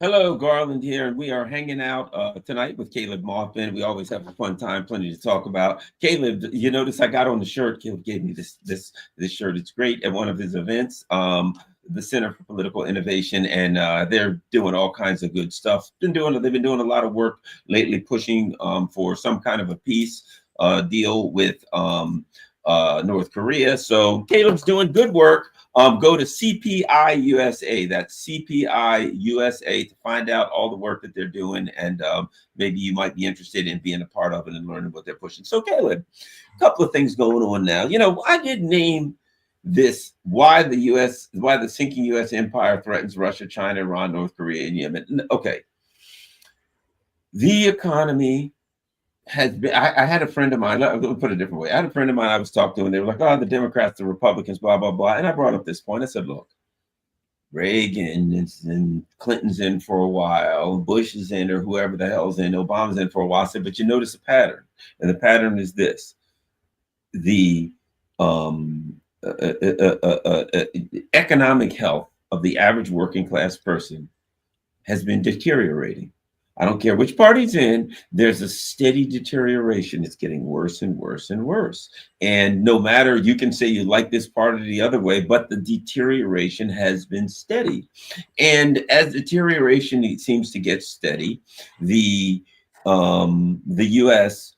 Hello, Garland here, and we are hanging out tonight with Caleb Maupin. We always have a fun time, plenty to talk about. Caleb, you notice I got on the shirt. Caleb gave me this shirt. It's great at one of his events, the Center for Political Innovation, and they're doing all kinds of good stuff. They've been doing a lot of work lately, pushing for some kind of a peace deal with North Korea. So Caleb's doing good work. Go to CPI USA. That's CPI USA to find out all the work that they're doing, and maybe you might be interested in being a part of it and learning what they're pushing. So, Caleb, a couple of things going on now. I did name this why the sinking U.S. empire threatens Russia, China, Iran, North Korea, and Yemen. Okay, the economy has been. I had a friend of mine. Let me put it a different way. I had a friend of mine I was talking to, and they were like, "Oh, the Democrats, the Republicans, blah blah blah." And I brought up this point. I said, "Look, Reagan and Clinton's in for a while, Bush is in, or whoever the hell's in, Obama's in for a while." I said, "But you notice a pattern, and the pattern is this: the economic health of the average working class person has been deteriorating. I don't care which party's in, there's a steady deterioration. It's getting worse and worse and worse. And no matter, you can say you like this part or the other way, but the deterioration has been steady. And as deterioration seems to get steady, the U.S.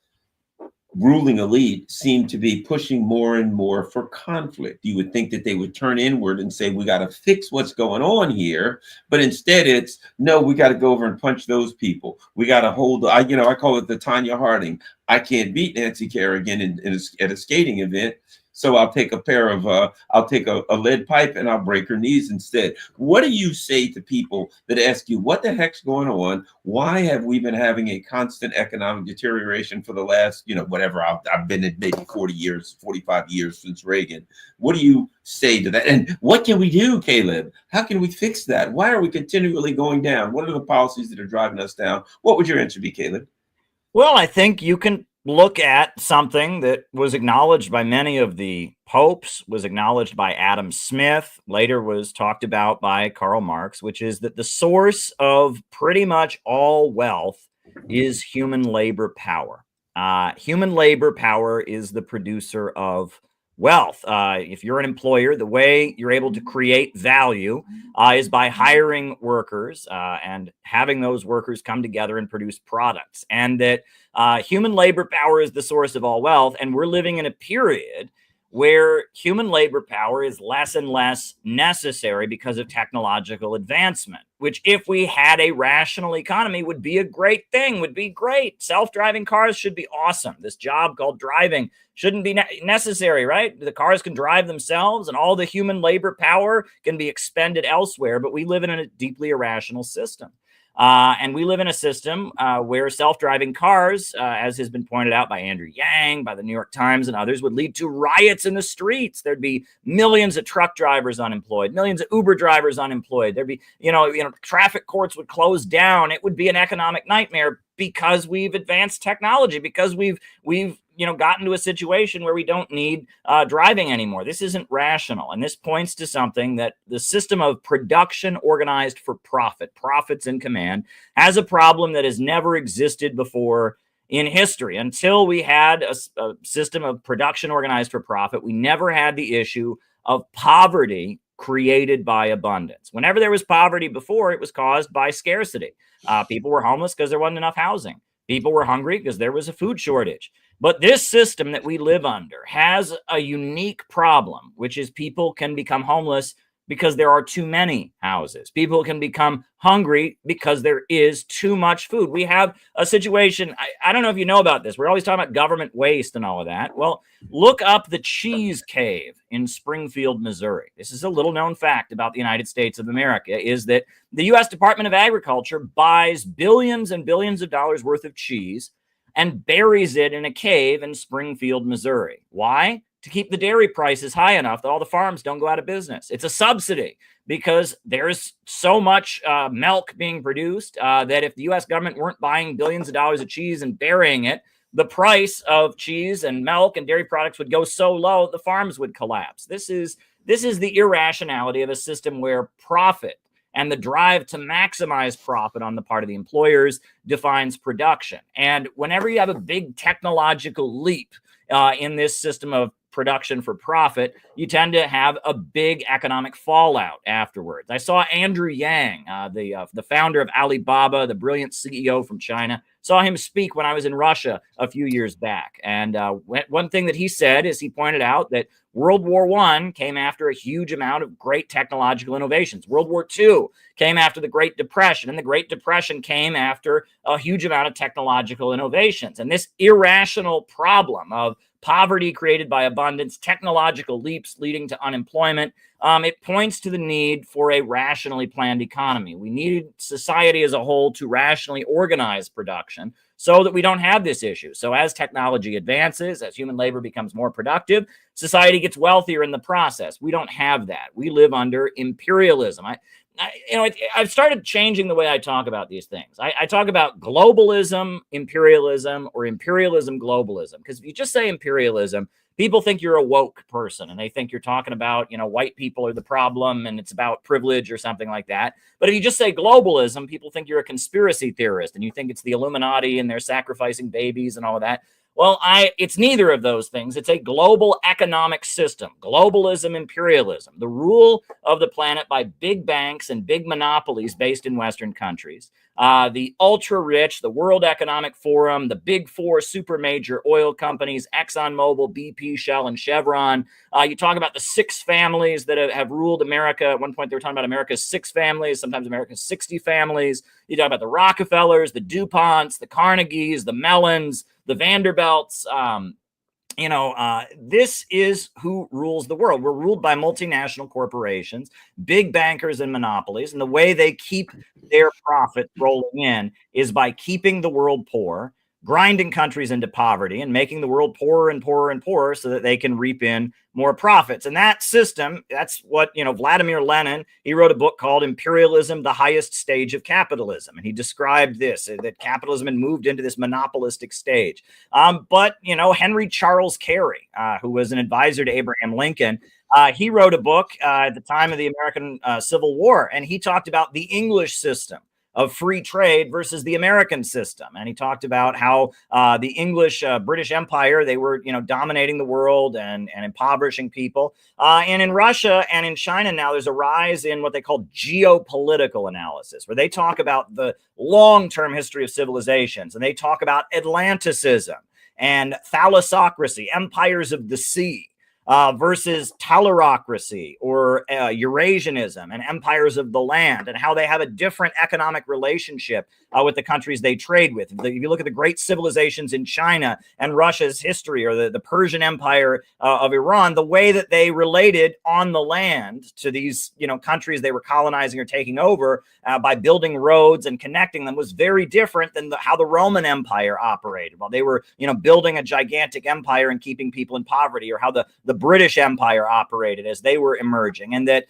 ruling elite seem to be pushing more and more for conflict. You would think that they would turn inward and say, we got to fix what's going on here. But instead it's, no, we got to go over and punch those people. We got to hold, I call it the Tanya Harding. I can't beat Nancy Kerrigan at a skating event. So I'll take a lead pipe and I'll break her knees instead. What do you say to people that ask you, what the heck's going on? Why have we been having a constant economic deterioration for the last, whatever, I've been at maybe 40 years, 45 years since Reagan. What do you say to that? And what can we do, Caleb? How can we fix that? Why are we continually going down? What are the policies that are driving us down? What would your answer be, Caleb? Well, I think you can look at something that was acknowledged by many of the popes, was acknowledged by Adam Smith, later was talked about by Karl Marx, which is that the source of pretty much all wealth is human labor power. Human labor power is the producer of wealth. If you're an employer, the way you're able to create value is by hiring workers and having those workers come together and produce products. And that human labor power is the source of all wealth. And we're living in a period where human labor power is less and less necessary because of technological advancement, which, if we had a rational economy, would be a great thing, would be great. Self-driving cars should be awesome. This job called driving shouldn't be necessary, right? The cars can drive themselves and all the human labor power can be expended elsewhere, but we live in a deeply irrational system. And we live in a system where self-driving cars, as has been pointed out by Andrew Yang, by the New York Times and others, would lead to riots in the streets. There'd be millions of truck drivers unemployed, millions of Uber drivers unemployed. There'd be, traffic courts would close down. It would be an economic nightmare because we've advanced technology, because we've gotten to a situation where we don't need driving anymore. This isn't rational. And this points to something that the system of production organized for profit, profits in command, has a problem that has never existed before in history. Until we had a system of production organized for profit, we never had the issue of poverty created by abundance. Whenever there was poverty before, it was caused by scarcity. People were homeless because there wasn't enough housing. People were hungry because there was a food shortage. But this system that we live under has a unique problem, which is people can become homeless because there are too many houses. People can become hungry because there is too much food. We have a situation, I don't know if you know about this. We're always talking about government waste and all of that. Well, look up the cheese cave in Springfield, Missouri. This is a little known fact about the United States of America, is that the U.S. Department of Agriculture buys billions and billions of dollars worth of cheese and buries it in a cave in Springfield, Missouri. Why? To keep the dairy prices high enough that all the farms don't go out of business. It's a subsidy because there's so much milk being produced that if the U.S. government weren't buying billions of dollars of cheese and burying it, the price of cheese and milk and dairy products would go so low the farms would collapse. This is the irrationality of a system where profit and the drive to maximize profit on the part of the employers defines production. And whenever you have a big technological leap in this system of production for profit, you tend to have a big economic fallout afterwards. I saw Andrew Yang, the founder of Alibaba, the brilliant CEO from China, saw him speak when I was in Russia a few years back. And one thing that he said is he pointed out that World War I came after a huge amount of great technological innovations. World War II came after the Great Depression, and the Great Depression came after a huge amount of technological innovations. And this irrational problem of poverty created by abundance, technological leaps leading to unemployment, it points to the need for a rationally planned economy. We need society as a whole to rationally organize production so that we don't have this issue. So as technology advances, as human labor becomes more productive, society gets wealthier in the process. We don't have that. We live under imperialism. I've started changing the way I talk about these things. I talk about globalism, imperialism, or imperialism, globalism. Because if you just say imperialism, people think you're a woke person and they think you're talking about, white people are the problem and it's about privilege or something like that. But if you just say globalism, people think you're a conspiracy theorist and you think it's the Illuminati and they're sacrificing babies and all of that. Well, it's neither of those things. It's a global economic system, globalism, imperialism, the rule of the planet by big banks and big monopolies based in Western countries. The ultra-rich, the World Economic Forum, the big four super major oil companies, ExxonMobil, BP, Shell, and Chevron. You talk about the six families that have ruled America. At one point, they were talking about America's six families, sometimes America's 60 families. You talk about the Rockefellers, the DuPonts, the Carnegies, the Mellons, the Vanderbilts. This is who rules the world. We're ruled by multinational corporations, big bankers and monopolies. And the way they keep their profit rolling in is by keeping the world poor, grinding countries into poverty, and making the world poorer and poorer and poorer so that they can reap in more profits. And that system, that's what, Vladimir Lenin, he wrote a book called Imperialism, the Highest Stage of Capitalism. And he described this, that capitalism had moved into this monopolistic stage. But Henry Charles Carey, who was an advisor to Abraham Lincoln, he wrote a book at the time of the American Civil War, and he talked about the English system of free trade versus the American system. And he talked about how the English British Empire, they were, dominating the world and impoverishing people. And in Russia and in China now, there's a rise in what they call geopolitical analysis, where they talk about the long-term history of civilizations. And they talk about Atlanticism and thalassocracy, empires of the sea. Versus talarocracy or Eurasianism and empires of the land, and how they have a different economic relationship with the countries they trade with. If you look at the great civilizations in China and Russia's history, or the Persian Empire of Iran, the way that they related on the land to these countries they were colonizing or taking over by building roads and connecting them was very different than how the Roman Empire operated. While they were building a gigantic empire and keeping people in poverty, or how the British Empire operated as they were emerging. And that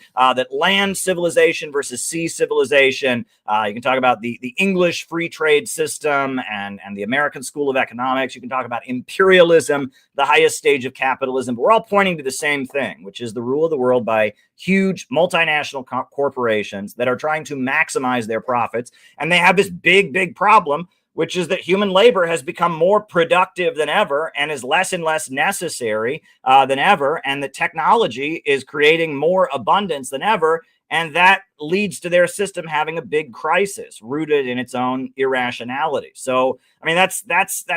land civilization versus sea civilization. You can talk about the English free trade system and the American School of Economics. You can talk about imperialism, the highest stage of capitalism. But we're all pointing to the same thing, which is the rule of the world by huge multinational corporations that are trying to maximize their profits. And they have this big problem, which is that human labor has become more productive than ever and is less and less necessary than ever. And the technology is creating more abundance than ever. And that leads to their system having a big crisis rooted in its own irrationality. So, I mean, that's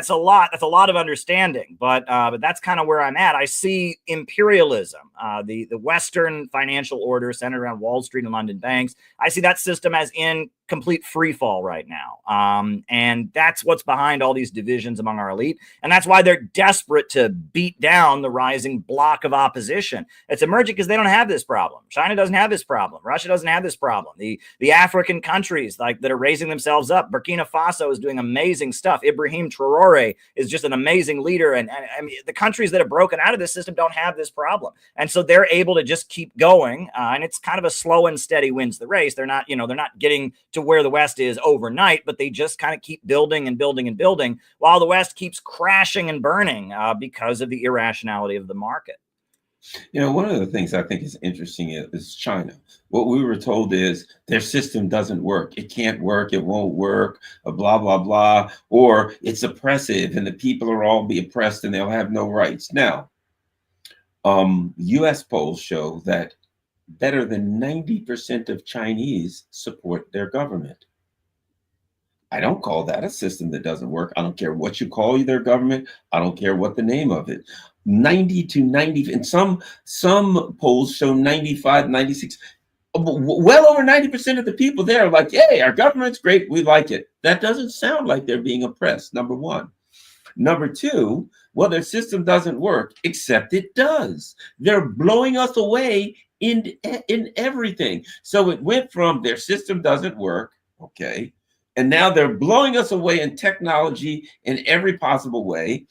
a lot. That's a lot of understanding, but that's kind of where I'm at. I see imperialism, the Western financial order centered around Wall Street and London banks. I see that system as in complete free fall right now. And that's what's behind all these divisions among our elite. And that's why they're desperate to beat down the rising block of opposition. It's emerging because they don't have this problem. China doesn't have this problem. Russia doesn't have this problem. The African countries that are raising themselves up. Burkina Faso is doing amazing stuff. Ibrahim Traore is just an amazing leader. And I mean, the countries that have broken out of this system don't have this problem. And so they're able to just keep going. And it's kind of a slow and steady wins the race. They're not getting to where the West is overnight, but they just kind of keep building and building and building while the West keeps crashing and burning because of the irrationality of the market. One of the things I think is interesting is China. What we were told is their system doesn't work. It can't work. It won't work. Blah blah blah. Or it's oppressive, and the people are all be oppressed, and they'll have no rights. Now, U.S. polls show that better than 90% of Chinese support their government. I don't call that a system that doesn't work. I don't care what you call their government. I don't care what the name of it. 90 to 90, and some polls show 95, 96, well over 90% of the people there are like, hey, our government's great. We like it. That doesn't sound like they're being oppressed, number one. Number two, well, their system doesn't work, except it does. They're blowing us away in everything. So it went from their system doesn't work, okay, and now they're blowing us away in technology in every possible way.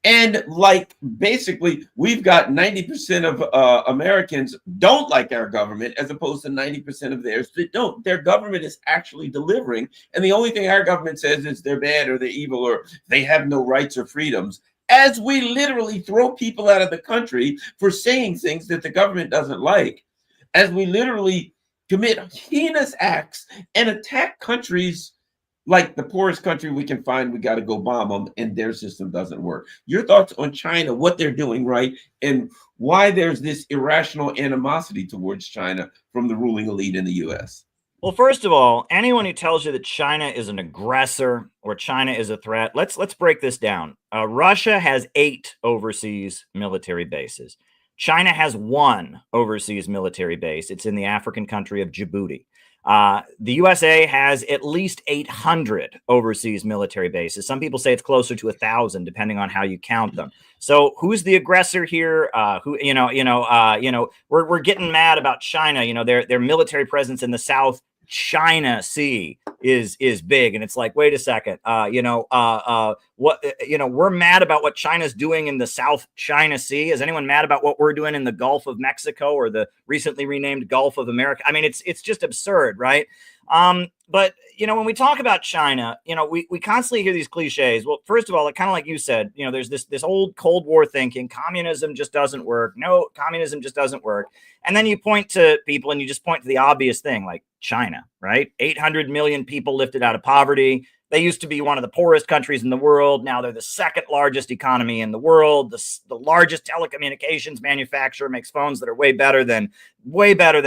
And like basically, we've got 90% of Americans don't like our government, as opposed to 90% of theirs that don't. Their government is actually delivering, and the only thing our government says is they're bad or they're evil or they have no rights or freedoms. As we literally throw people out of the country for saying things that the government doesn't like, as we literally commit heinous acts and attack countries like the poorest country we can find, we got to go bomb them, and their system doesn't work. Your thoughts on China, what they're doing right, and why there's this irrational animosity towards China from the ruling elite in the U.S.? Well, first of all, anyone who tells you that China is an aggressor or China is a threat, let's break this down. Russia has 8 overseas military bases. China has 1 overseas military base. It's in the African country of Djibouti. The USA has at least 800 overseas military bases. Some people say it's closer to 1,000, depending on how you count them. So, who's the aggressor here? We're getting mad about China. Their military presence in the South China Sea is big, and it's like, wait a second, we're mad about what China's doing in the South China Sea. Is anyone mad about what we're doing in the Gulf of Mexico or the recently renamed Gulf of America? I mean, it's just absurd, right? But when we talk about China, we constantly hear these cliches. Well, first of all, kind of like you said, there's this old Cold War thinking, communism just doesn't work. No, communism just doesn't work. And then you point to people and you just point to the obvious thing, like China, right? 800 million people lifted out of poverty. They used to be one of the poorest countries in the world. Now they're the second largest economy in the world. The largest telecommunications manufacturer, makes phones that are way better than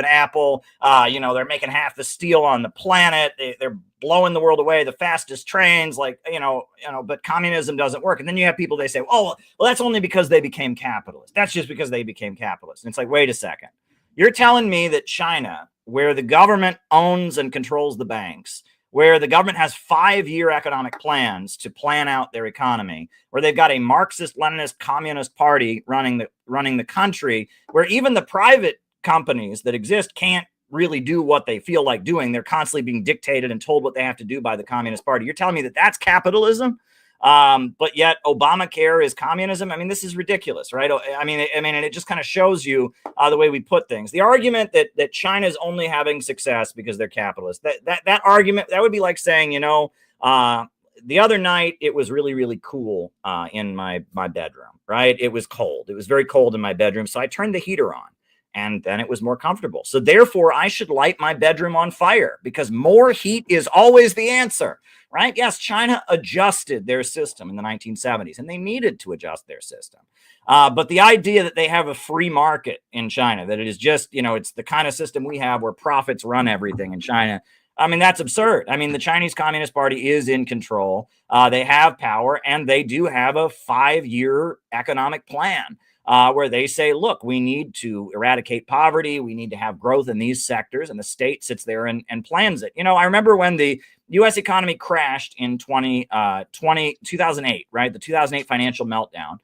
Apple. They're making half the steel on the planet. They're blowing the world away. The fastest trains, but communism doesn't work. And then you have people, they say, well, that's only because they became capitalist. That's just because they became capitalist. And it's like, wait a second. You're telling me that China, where the government owns and controls the banks, where the government has 5-year economic plans to plan out their economy, where they've got a Marxist-Leninist communist party running the country, where even the private companies that exist can't really do what they feel like doing. They're constantly being dictated and told what they have to do by the Communist Party. You're telling me that that's capitalism? But yet Obamacare is communism. I mean, this is ridiculous, right? I mean, and it just kind of shows you the way we put things. The argument that China is only having success because they're capitalist, that argument, that would be like saying, the other night it was really, really cool in my bedroom, right? It was cold. It was very cold in my bedroom. So I turned the heater on. And then it was more comfortable. So therefore, I should light my bedroom on fire because more heat is always the answer, right? Yes, China adjusted their system in the 1970s, and they needed to adjust their system. But the idea that they have a free market in China, that it is just, it's the kind of system we have where profits run everything in China, I mean, that's absurd. I mean, the Chinese Communist Party is in control. They have power, and they do have a 5-year economic plan. Where they say, look, we need to eradicate poverty. We need to have growth in these sectors. And the state sits there and plans it. I remember when the U.S. economy crashed in 2008, right? The 2008 financial meltdown.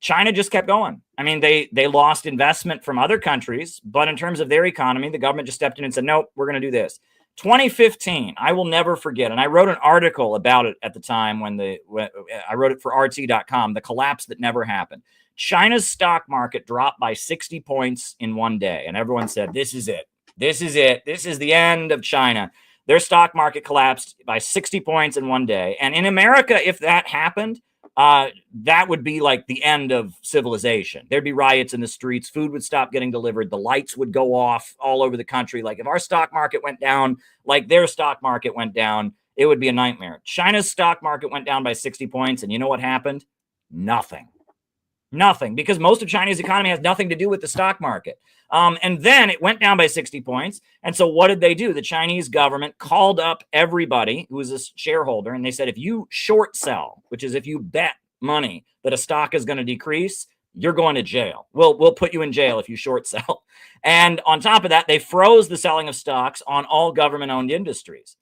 China just kept going. I mean, they lost investment from other countries. But in terms of their economy, the government just stepped in and said, nope, we're going to do this. 2015, I will never forget. And I wrote an article about it at the time when I wrote it for RT.com, the collapse that never happened. China's stock market dropped by 60 points in one day. And everyone said, this is it. This is it. This is the end of China. Their stock market collapsed by 60 points in one day. And in America, if that happened, that would be like the end of civilization. There'd be riots in the streets. Food would stop getting delivered. The lights would go off all over the country. Like if our stock market went down, like their stock market went down, it would be a nightmare. China's stock market went down by 60 points. And you know what happened? Nothing. Nothing, because most of China's economy has nothing to do with the stock market. And then it went down by 60 points. And so what did they do? The Chinese government called up everybody who was a shareholder, and they said, if you short sell, which is if you bet money that a stock is going to decrease, you're going to jail. We'll put you in jail if you short sell. And on top of that, they froze the selling of stocks on all government-owned industries.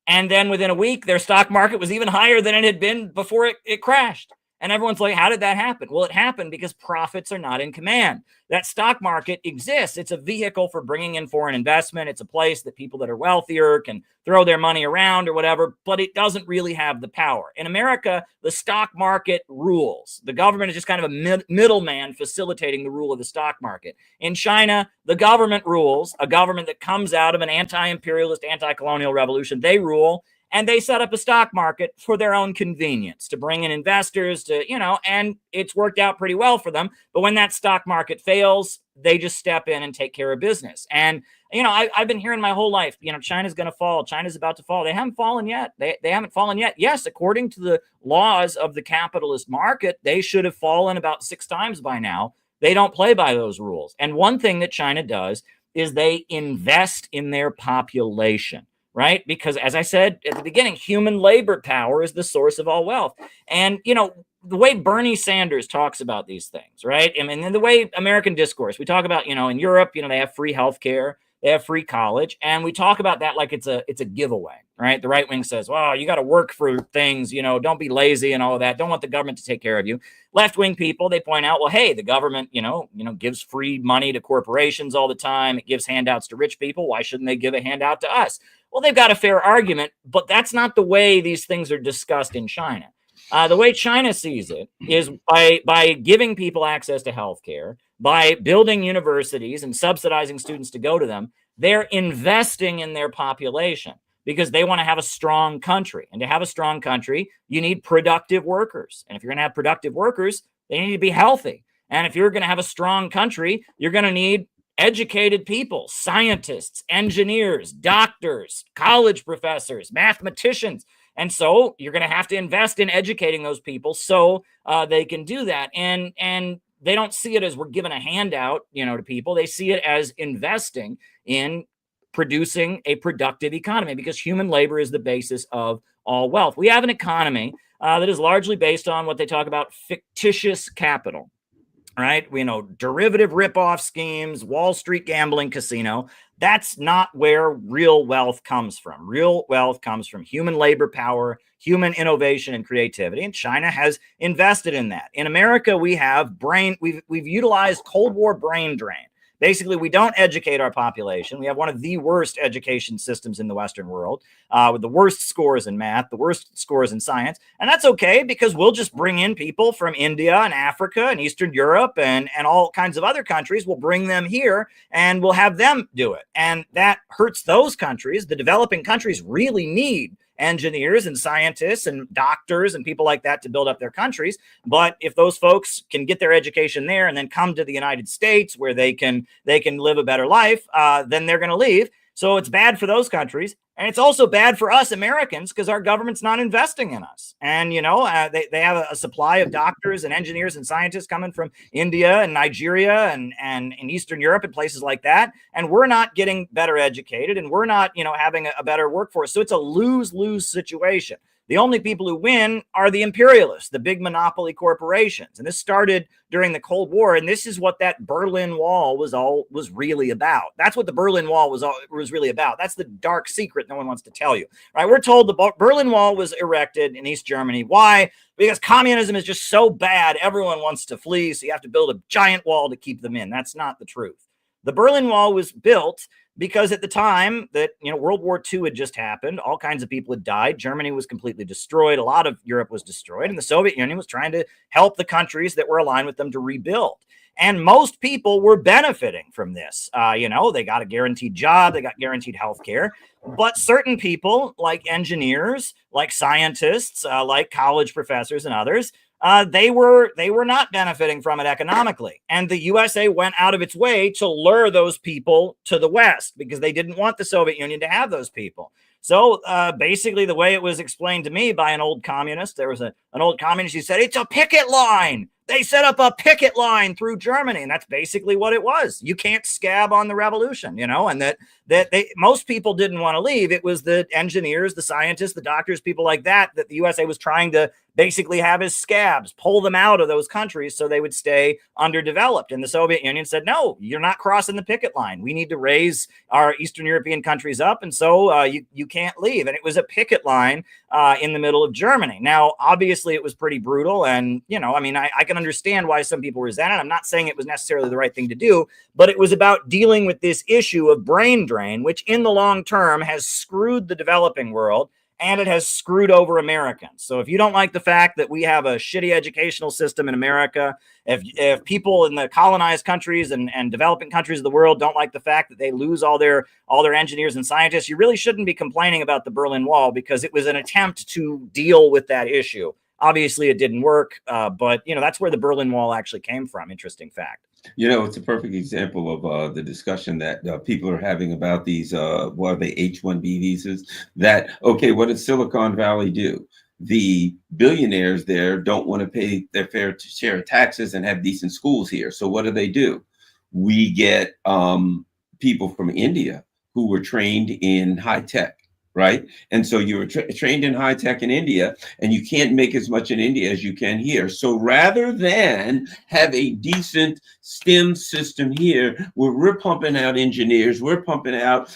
And then within a week, their stock market was even higher than it had been before it crashed. And everyone's like, how did that happen? Well, it happened because profits are not in command. That stock market exists. It's a vehicle for bringing in foreign investment. It's a place that people that are wealthier can throw their money around or whatever, but it doesn't really have the power. In America, the stock market rules. The government is just kind of a middleman facilitating the rule of the stock market. In China, the government rules, a government that comes out of an anti-imperialist, anti-colonial revolution. They rule. And they set up a stock market for their own convenience to bring in investors to, and it's worked out pretty well for them. But when that stock market fails, they just step in and take care of business. And, I've been hearing my whole life, China's going to fall. China's about to fall. They haven't fallen yet. They haven't fallen yet. Yes, according to the laws of the capitalist market, they should have fallen about 6 times by now. They don't play by those rules. And one thing that China does is they invest in their population. Right? Because as I said at the beginning, human labor power is the source of all wealth. And, the way Bernie Sanders talks about these things, right? I mean, the way American discourse, we talk about, in Europe, they have free healthcare, they have free college, and we talk about that like it's a giveaway, right? The right wing says, well, you got to work for things, don't be lazy and all of that. Don't want the government to take care of you. Left wing people, they point out, well, hey, the government, gives free money to corporations all the time. It gives handouts to rich people. Why shouldn't they give a handout to us? Well, they've got a fair argument, but that's not the way these things are discussed in China. The way China sees it is by giving people access to healthcare, by building universities and subsidizing students to go to them. They're investing in their population because they want to have a strong country. And to have a strong country, you need productive workers. And if you're going to have productive workers, they need to be healthy. And if you're going to have a strong country, you're going to need educated people, scientists, engineers, doctors, college professors, mathematicians. And so you're going to have to invest in educating those people so they can do that. And they don't see it as we're giving a handout, to people. They see it as investing in producing a productive economy because human labor is the basis of all wealth. We have an economy that is largely based on what they talk about fictitious capital. Right? We know derivative ripoff schemes, Wall Street gambling casino. That's not where real wealth comes from. Real wealth comes from human labor power, human innovation and creativity. And China has invested in that. In America, we've utilized Cold War brain drain. Basically, we don't educate our population. We have one of the worst education systems in the Western world, with the worst scores in math, the worst scores in science. And that's okay because we'll just bring in people from India and Africa and Eastern Europe and all kinds of other countries. We'll bring them here and we'll have them do it. And that hurts those countries. The developing countries really need engineers and scientists and doctors and people like that to build up their countries. But if those folks can get their education there and then come to the United States where they can live a better life, then they're going to leave. So it's bad for those countries. And it's also bad for us Americans because our government's not investing in us. And, they have a supply of doctors and engineers and scientists coming from India and Nigeria and in Eastern Europe and places like that. And we're not getting better educated and we're not, having a better workforce. So it's a lose-lose situation. The only people who win are the imperialists, the big monopoly corporations. And this started during the Cold War. And this is what that Berlin Wall was really about. That's what the Berlin Wall was really about. That's the dark secret no one wants to tell you, right? We're told the Berlin Wall was erected in East Germany. Why? Because communism is just so bad. Everyone wants to flee. So you have to build a giant wall to keep them in. That's not the truth. The Berlin Wall was built because at the time that, World War II had just happened, all kinds of people had died. Germany was completely destroyed. A lot of Europe was destroyed. And the Soviet Union was trying to help the countries that were aligned with them to rebuild. And most people were benefiting from this. They got a guaranteed job. They got guaranteed health care. But certain people like engineers, like scientists, like college professors and others, they were not benefiting from it economically. And the USA went out of its way to lure those people to the West because they didn't want the Soviet Union to have those people. So basically, the way it was explained to me by an old communist, there was an old communist who said, it's a picket line. They set up a picket line through Germany. And that's basically what it was. You can't scab on the revolution, you know, and that most people didn't want to leave. It was the engineers, the scientists, the doctors, people like that the USA was trying to basically have as scabs, pull them out of those countries so they would stay underdeveloped. And the Soviet Union said, no, you're not crossing the picket line. We need to raise our Eastern European countries up. And so you can't leave. And it was a picket line in the middle of Germany. Now, obviously, it was pretty brutal. And, you know, I mean, I can understand why some people resent it. I'm not saying it was necessarily the right thing to do, but it was about dealing with this issue of brain drain, which in the long term has screwed the developing world. And it has screwed over Americans. So if you don't like the fact that we have a shitty educational system in America, if people in the colonized countries and developing countries of the world don't like the fact that they lose all their engineers and scientists, you really shouldn't be complaining about the Berlin Wall, because it was an attempt to deal with that issue. Obviously, it didn't work, but you know, that's where the Berlin Wall actually came from. Interesting fact. You know, it's a perfect example of the discussion that people are having about these, what are they, H-1B visas? That, okay, what does Silicon Valley do? The billionaires there don't want to pay their fair share of taxes and have decent schools here. So what do? We get people from India who were trained in high tech. Right. And so you were trained in high tech in India, and you can't make as much in India as you can here. So rather than have a decent STEM system here where we're pumping out engineers, we're pumping out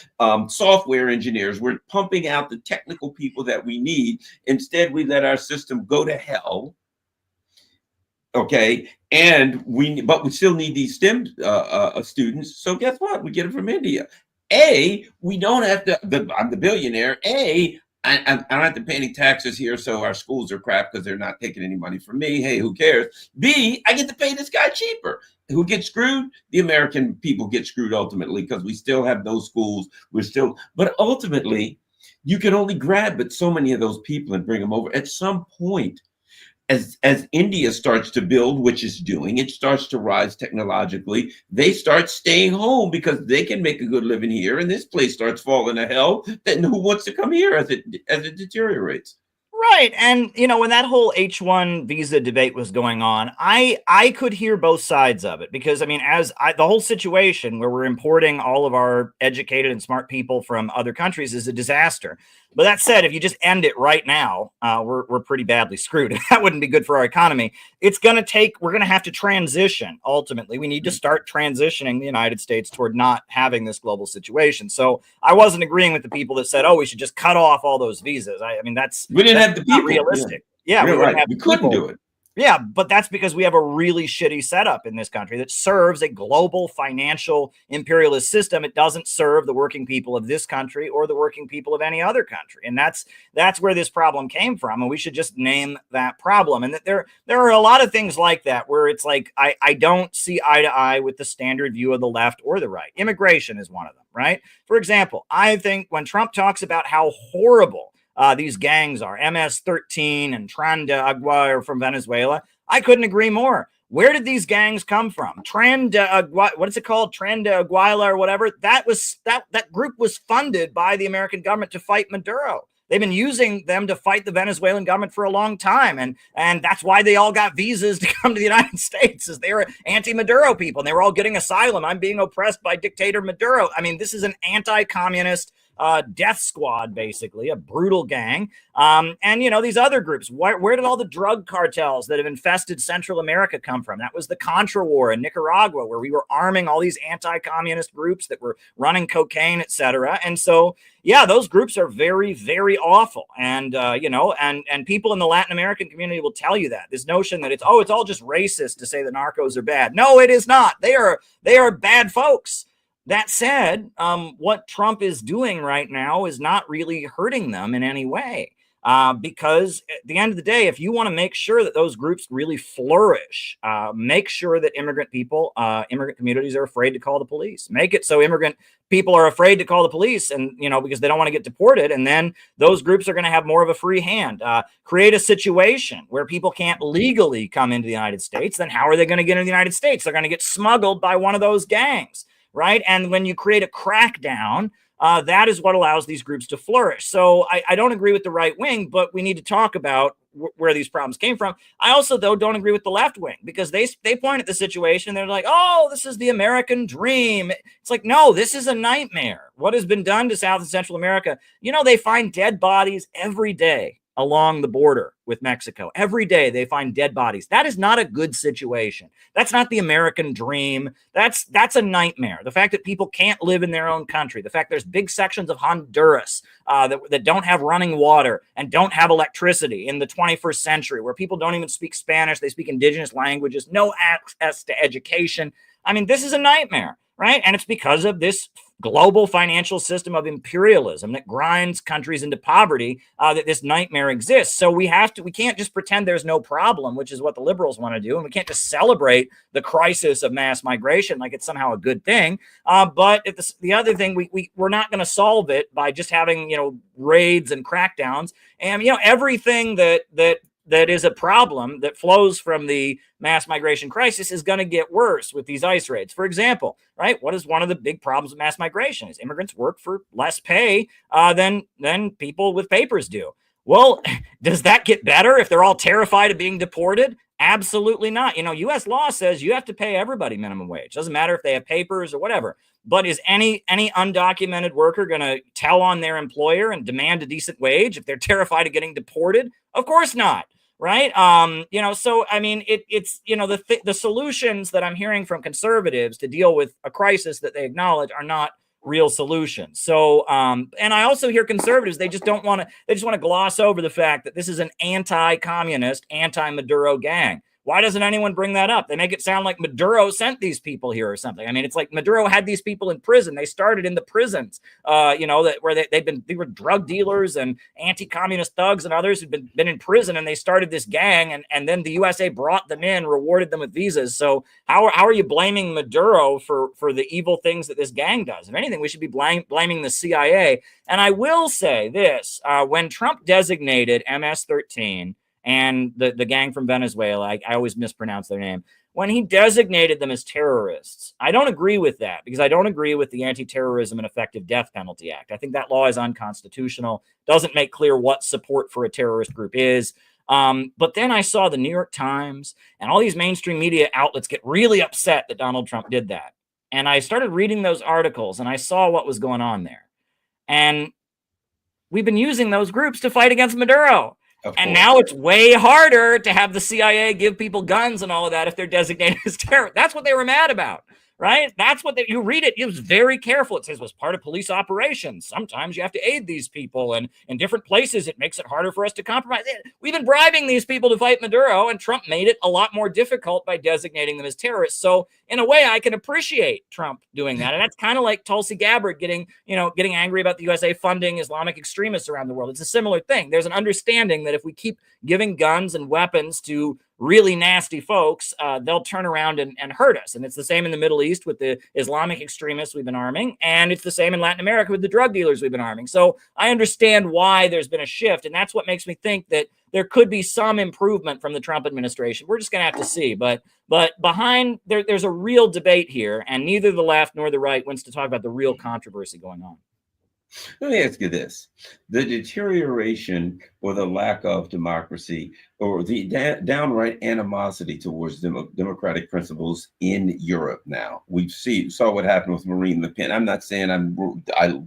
software engineers, we're pumping out the technical people that we need. Instead, we let our system go to hell. OK, but we still need these STEM students. So guess what? We get them from India. We don't have to, I'm the billionaire. I don't have to pay any taxes here, so our schools are crap because they're not taking any money from me. Hey, who cares? B, I get to pay this guy cheaper. Who gets screwed? The American people get screwed ultimately, because we still have those schools. But ultimately, you can only grab but so many of those people and bring them over. At some point, as India starts to build, which is doing, it starts to rise technologically, they start staying home because they can make a good living here, and this place starts falling to hell. Then who wants to come here as it deteriorates? Right. And, you know, when that whole H-1 visa debate was going on, I could hear both sides of it, because, I mean, the whole situation where we're importing all of our educated and smart people from other countries is a disaster. But that said, if you just end it right now, we're pretty badly screwed. That wouldn't be good for our economy. We're going to have to transition. Ultimately, we need to start transitioning the United States toward not having this global situation. So I wasn't agreeing with the people that said, oh, we should just cut off all those visas. I mean, we didn't have the people. Realistic. Yeah, we couldn't do it. Yeah, but that's because we have a really shitty setup in this country that serves a global financial imperialist system. It doesn't serve the working people of this country or the working people of any other country. And that's where this problem came from. And we should just name that problem. And that there are a lot of things like that where it's like, I don't see eye to eye with the standard view of the left or the right. Immigration is one of them, right? For example, I think when Trump talks about how horrible these gangs are, MS-13 and Tren de Agua are from Venezuela, I couldn't agree more. Where did these gangs come from? Tren de Agua, what is it called? Tren de Aguila or whatever. That group was funded by the American government to fight Maduro. They've been using them to fight the Venezuelan government for a long time. And that's why they all got visas to come to the United States, is they were anti-Maduro people, and they were all getting asylum. I'm being oppressed by dictator Maduro. I mean, this is an anti-communist death squad, basically, a brutal gang. And, you know, these other groups, where did all the drug cartels that have infested Central America come from? That was the Contra War in Nicaragua, where we were arming all these anti-communist groups that were running cocaine, etc. And so, yeah, those groups are very, very awful. And, you know, and people in the Latin American community will tell you that. This notion that it's all just racist to say that narcos are bad. No, it is not. They are bad folks. That said, what Trump is doing right now is not really hurting them in any way. because at the end of the day, if you want to make sure that those groups really flourish, make sure that immigrant communities are afraid to call the police. Make it so immigrant people are afraid to call the police, and because they don't want to get deported, and then those groups are going to have more of a free hand. Create a situation where people can't legally come into the United States. Then how are they going to get into the United States? They're going to get smuggled by one of those gangs, right? And when you create a crackdown, that is what allows these groups to flourish. So I don't agree with the right wing, but we need to talk about where these problems came from. I also, though, don't agree with the left wing, because they point at the situation. They're like, oh, this is the American dream. It's like, no, this is a nightmare. What has been done to South and Central America? They find dead bodies every day along the border with Mexico. Every day they find dead bodies. That is not a good situation. That's not the American dream. That's a nightmare. The fact that people can't live in their own country, the fact there's big sections of Honduras that don't have running water and don't have electricity in the 21st century, where people don't even speak Spanish, they speak indigenous languages, no access to education. I mean, this is a nightmare, right? And it's because of this global financial system of imperialism that grinds countries into poverty, that this nightmare exists. So we can't just pretend there's no problem, which is what the liberals want to do. And we can't just celebrate the crisis of mass migration like it's somehow a good thing. But the other thing, we're not going to solve it by just having, raids and crackdowns. And, everything that is a problem that flows from the mass migration crisis is going to get worse with these ICE raids. For example, right? What is one of the big problems with mass migration? Is immigrants work for less pay than people with papers do. Well, does that get better if they're all terrified of being deported? Absolutely not. U.S. law says you have to pay everybody minimum wage. Doesn't matter if they have papers or whatever. But is any undocumented worker going to tell on their employer and demand a decent wage if they're terrified of getting deported? Of course not. Right. So, I mean, it's the solutions that I'm hearing from conservatives to deal with a crisis that they acknowledge are not real solutions. So, and I also hear conservatives, they just want to gloss over the fact that this is an anti-communist, anti-Maduro gang. Why doesn't anyone bring that up? They make it sound like Maduro sent these people here or something. I mean, it's like Maduro had these people in prison. They started in the prisons, where they were drug dealers and anti-communist thugs and others who'd been in prison, and they started this gang, and then the USA brought them in, rewarded them with visas. So how are you blaming Maduro for the evil things that this gang does? If anything, we should be blaming the CIA. And I will say this, when Trump designated MS-13 and the gang from Venezuela, I always mispronounce their name, when he designated them as terrorists, I don't agree with that, because I don't agree with the Anti-Terrorism and Effective Death Penalty Act. I think that law is unconstitutional, doesn't make clear what support for a terrorist group is. But then I saw the New York Times and all these mainstream media outlets get really upset that Donald Trump did that. And I started reading those articles, and I saw what was going on there. And we've been using those groups to fight against Maduro. And now it's way harder to have the CIA give people guns and all of that if they're designated as terrorists. That's what they were mad about, right? That's what you read it. It was very careful. It says it was part of police operations. Sometimes you have to aid these people, and in different places it makes it harder for us to compromise. We've been bribing these people to fight Maduro, and Trump made it a lot more difficult by designating them as terrorists. So in a way, I can appreciate Trump doing that. And that's kind of like Tulsi Gabbard getting angry about the USA funding Islamic extremists around the world. It's a similar thing. There's an understanding that if we keep giving guns and weapons to really nasty folks, they'll turn around and hurt us. And it's the same in the Middle East with the Islamic extremists we've been arming. And it's the same in Latin America with the drug dealers we've been arming. So I understand why there's been a shift. And that's what makes me think that there could be some improvement from the Trump administration. We're just going to have to see. But behind there's a real debate here, and neither the left nor the right wants to talk about the real controversy going on. Let me ask you this. The deterioration or the lack of democracy, or the downright animosity towards democratic principles in Europe now. We saw what happened with Marine Le Pen. I'm not saying I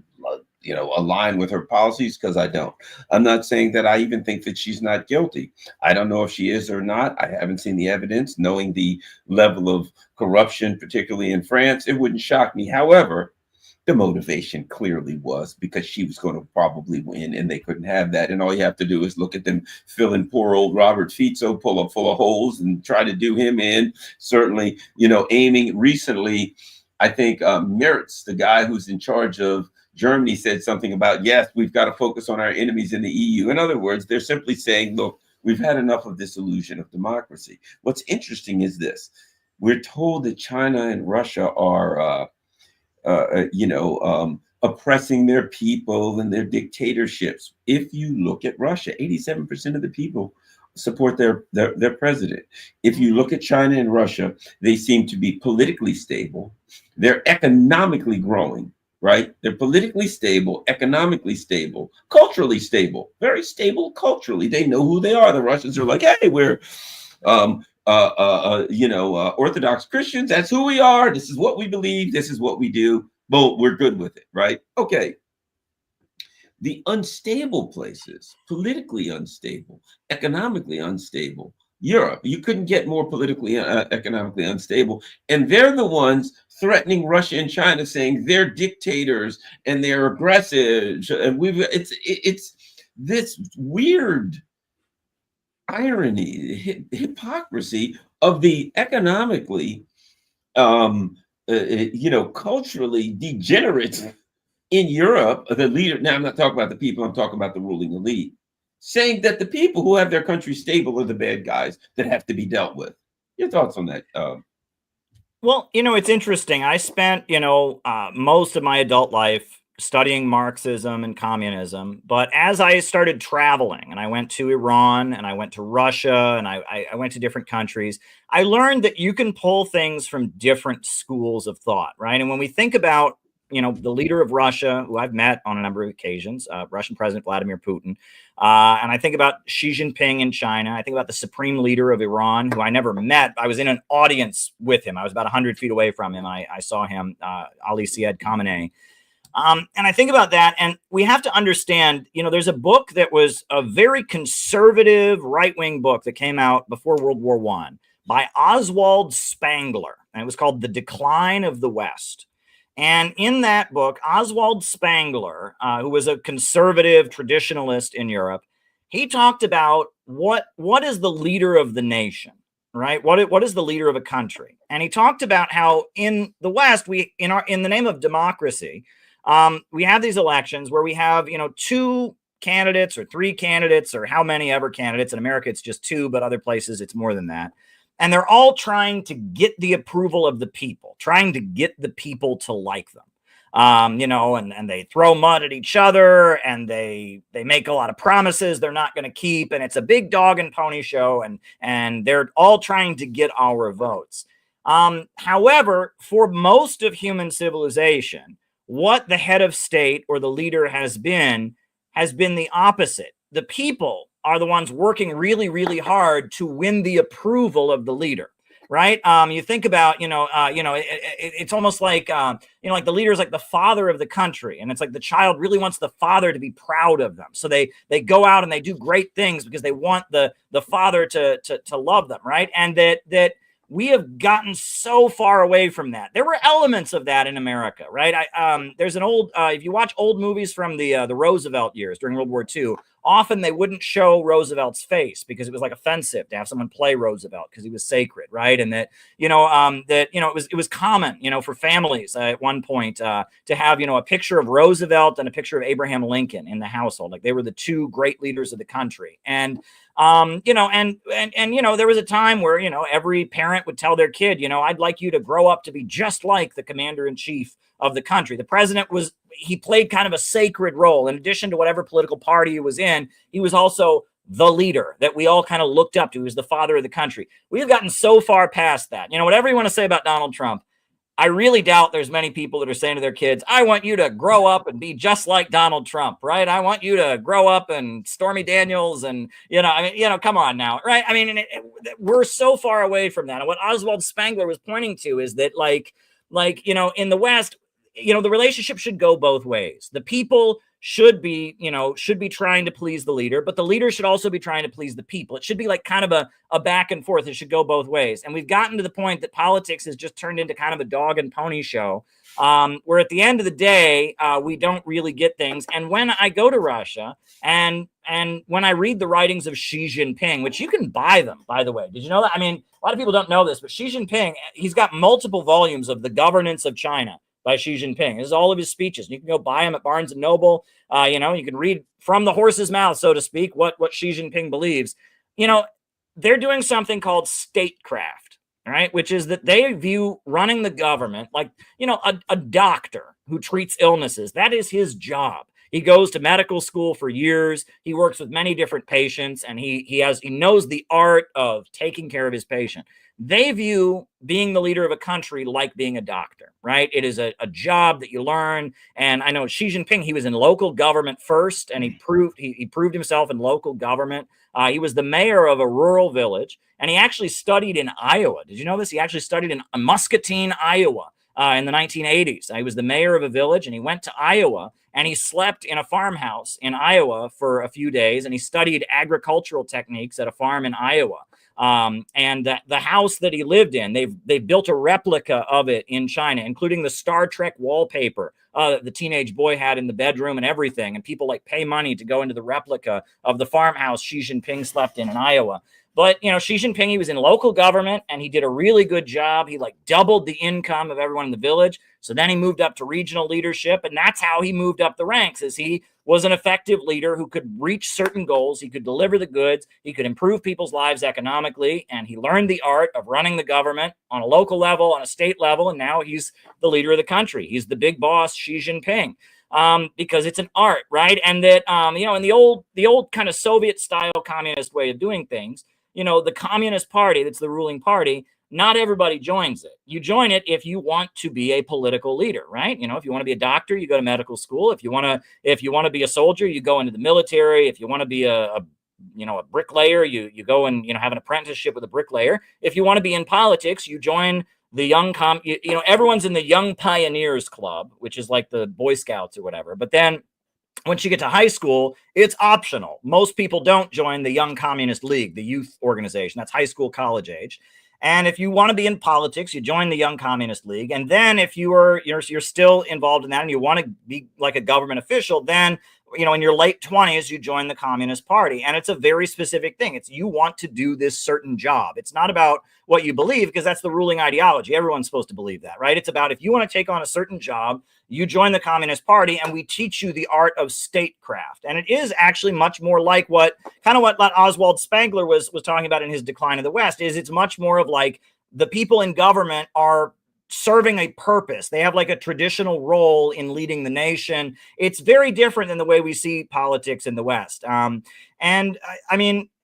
align with her policies, because I don't. I'm not saying that I even think that she's not guilty. I don't know if she is or not. I haven't seen the evidence. Knowing the level of corruption, particularly in France, it wouldn't shock me. However, the motivation clearly was because she was going to probably win, and they couldn't have that. And all you have to do is look at them filling poor old Robert Fico full of holes and try to do him in. Certainly, aiming recently, I think Mertz, the guy who's in charge of Germany said something about, yes, we've got to focus on our enemies in the EU. In other words, they're simply saying, look, we've had enough of this illusion of democracy. What's interesting is this. We're told that China and Russia are, oppressing their people and their dictatorships. If you look at Russia, 87% of the people support their president. If you look at China and Russia, they seem to be politically stable. They're economically growing, right? They're politically stable, economically stable, culturally stable, very stable culturally. They know who they are. The Russians are like, hey, we're Orthodox Christians. That's who we are. This is what we believe. This is what we do. But we're good with it, right? Okay. The unstable places, politically unstable, economically unstable, Europe, you couldn't get more politically, economically unstable. And they're the ones threatening Russia and China, saying they're dictators and they're aggressive. And it's this weird irony, hypocrisy of the economically, culturally degenerates in Europe, the leader. Now, I'm not talking about the people, I'm talking about the ruling elite, saying that the people who have their country stable are the bad guys that have to be dealt with. Your thoughts on that? Well, it's interesting. I spent, most of my adult life studying Marxism and communism. But as I started traveling and I went to Iran and I went to Russia and I went to different countries, I learned that you can pull things from different schools of thought, right? And when we think about the leader of Russia, who I've met on a number of occasions, Russian President Vladimir Putin. And I think about Xi Jinping in China. I think about the supreme leader of Iran, who I never met. I was in an audience with him. I was about 100 feet away from him. I saw him, Ali Syed Khamenei. And I think about that, and we have to understand, there's a book that was a very conservative right-wing book that came out before World War I by Oswald Spengler, and it was called The Decline of the West. And in that book, Oswald Spengler, who was a conservative traditionalist in Europe, he talked about what is the leader of the nation, right? What is the leader of a country? And he talked about how in the West, in the name of democracy, we have these elections where we have, 2 candidates or 3 candidates or how many ever candidates. In America, it's just 2, but other places it's more than that. And they're all trying to get the approval of the people, trying to get the people to like them. And they throw mud at each other and they make a lot of promises they're not going to keep. And it's a big dog and pony show. And they're all trying to get our votes. However, for most of human civilization, what the head of state or the leader has been the opposite. The people are the ones working really, really hard to win the approval of the leader, right? You think about, it's almost like, like the leader is like the father of the country, and it's like the child really wants the father to be proud of them. So they go out and they do great things because they want the father to love them, right? And that we have gotten so far away from that. There were elements of that in America, right? There's an old, if you watch old movies from the Roosevelt years during World War II, often they wouldn't show Roosevelt's face because it was like offensive to have someone play Roosevelt because he was sacred, right? And that, it was common, for families at one point to have, a picture of Roosevelt and a picture of Abraham Lincoln in the household. Like they were the 2 great leaders of the country. And there was a time where, every parent would tell their kid, I'd like you to grow up to be just like the commander in chief of the country. The president he played kind of a sacred role. In addition to whatever political party he was in, he was also the leader that we all kind of looked up to. He was the father of the country. We have gotten so far past that. Whatever you want to say about Donald Trump, I really doubt there's many people that are saying to their kids, I want you to grow up and be just like Donald Trump, right? I want you to grow up and Stormy Daniels and, come on now, right? I mean, we're so far away from that. And what Oswald Spengler was pointing to is that in the West, the relationship should go both ways. The people should be trying to please the leader, but the leader should also be trying to please the people. It should be like kind of a back and forth. It should go both ways. And we've gotten to the point that politics has just turned into kind of a dog and pony show, where at the end of the day, we don't really get things. And when I go to Russia and when I read the writings of Xi Jinping, which you can buy them, by the way, did you know that? I mean, a lot of people don't know this, but Xi Jinping, he's got multiple volumes of The Governance of China. by Xi Jinping. This is all of his speeches. You can go buy them at Barnes and Noble. You can read from the horse's mouth, so to speak, what Xi Jinping believes. They're doing something called statecraft, right? Which is that they view running the government like, a doctor who treats illnesses. That is his job. He goes to medical school for years. He works with many different patients, and he knows the art of taking care of his patient. They view being the leader of a country like being a doctor, right? It is a job that you learn. And I know Xi Jinping, he was in local government first, and he proved himself in local government. He was the mayor of a rural village, and he actually studied in Iowa. Did you know this? He actually studied in Muscatine, Iowa. In the 1980s. He was the mayor of a village, and he went to Iowa, and he slept in a farmhouse in Iowa for a few days, and he studied agricultural techniques at a farm in Iowa. And the house that he lived in, they've built a replica of it in China, including the Star Trek wallpaper that the teenage boy had in the bedroom and everything. And people pay money to go into the replica of the farmhouse Xi Jinping slept in Iowa. But, Xi Jinping, he was in local government, and he did a really good job. He doubled the income of everyone in the village. So then he moved up to regional leadership, and that's how he moved up the ranks, as he was an effective leader who could reach certain goals. He could deliver the goods. He could improve people's lives economically, and he learned the art of running the government on a local level, on a state level, and now he's the leader of the country. He's the big boss, Xi Jinping. Because it's an art, right? And that, in the old kind of Soviet-style communist way of doing things, the Communist Party, that's the ruling party, not everybody joins it. You join it if you want to be a political leader, right? If you want to be a doctor, you go to medical school. If you want to be a soldier, you go into the military. If you want to be a bricklayer, you go and have an apprenticeship with a bricklayer. If you want to be in politics, you join the young everyone's in the Young Pioneers Club, which is like the Boy Scouts or whatever. But then once you get to high school, it's optional. Most people don't join the Young Communist League, the youth organization. That's high school, college age. And if you want to be in politics, you join the Young Communist League. And then if you're still involved in that and you want to be like a government official, then in your late 20s, you join the Communist Party. And it's a very specific thing. It's you want to do this certain job. It's not about what you believe, because that's the ruling ideology. Everyone's supposed to believe that, right? It's about if you want to take on a certain job, you join the Communist Party, and we teach you the art of statecraft. And it is actually much more like what Oswald Spengler was talking about in his Decline of the West. It's much more of like the people in government are serving a purpose. They have like a traditional role in leading the nation. It's very different than the way we see politics in the West.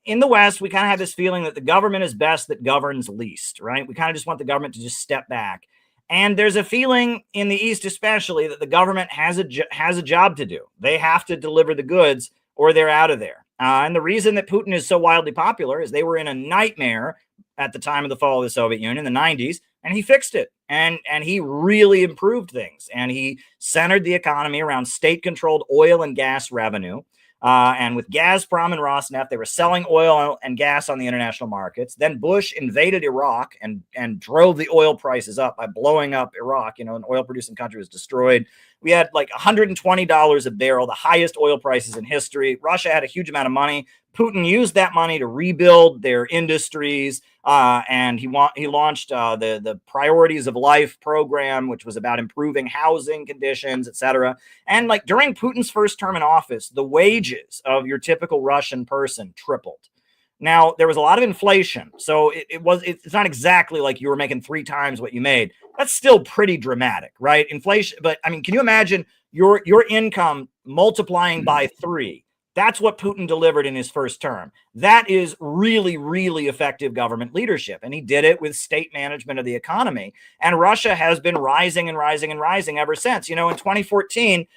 In the West, we kind of have this feeling that the government is best that governs least, right? We kind of just want the government to just step back. And there's a feeling in the East, especially, that the government has a job to do. They have to deliver the goods or they're out of there. And the reason that Putin is so wildly popular is they were in a nightmare at the time of the fall of the Soviet Union in the 90s, and he fixed it. And he really improved things. And he centered the economy around state-controlled oil and gas revenue. And with Gazprom and Rosneft, they were selling oil and gas on the international markets. Then Bush invaded Iraq and drove the oil prices up by blowing up Iraq. An oil-producing country was destroyed. We had like $120 a barrel, the highest oil prices in history. Russia had a huge amount of money. Putin used that money to rebuild their industries, and he launched the Priorities of Life program, which was about improving housing conditions, etc. And like during Putin's first term in office, the wages of your typical Russian person tripled. Now, there was a lot of inflation, so it's not exactly like you were making 3 times what you made. That's still pretty dramatic, right? Inflation, but I mean, can you imagine your income multiplying by 3? That's what Putin delivered in his first term. That is really, really effective government leadership. And he did it with state management of the economy. And Russia has been rising and rising and rising ever since. In 2014,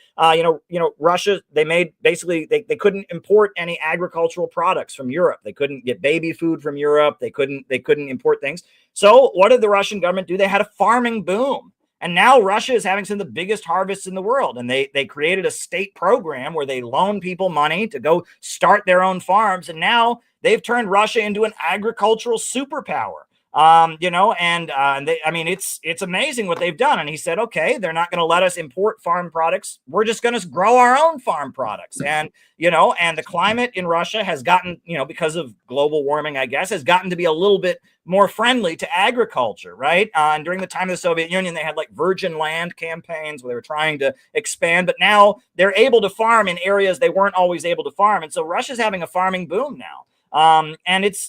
Russia, they couldn't import any agricultural products from Europe. They couldn't get baby food from Europe. They couldn't import things. So what did the Russian government do? They had a farming boom. And now Russia is having some of the biggest harvests in the world. And they created a state program where they loan people money to go start their own farms. And now they've turned Russia into an agricultural superpower. And they, I mean, it's amazing what they've done. And he said, okay, they're not going to let us import farm products. We're just going to grow our own farm products. And, and the climate in Russia has gotten, because of global warming, I guess, has gotten to be a little bit more friendly to agriculture, right? And during the time of the Soviet Union, they had like virgin land campaigns where they were trying to expand, but now they're able to farm in areas they weren't always able to farm. And so Russia's having a farming boom now. And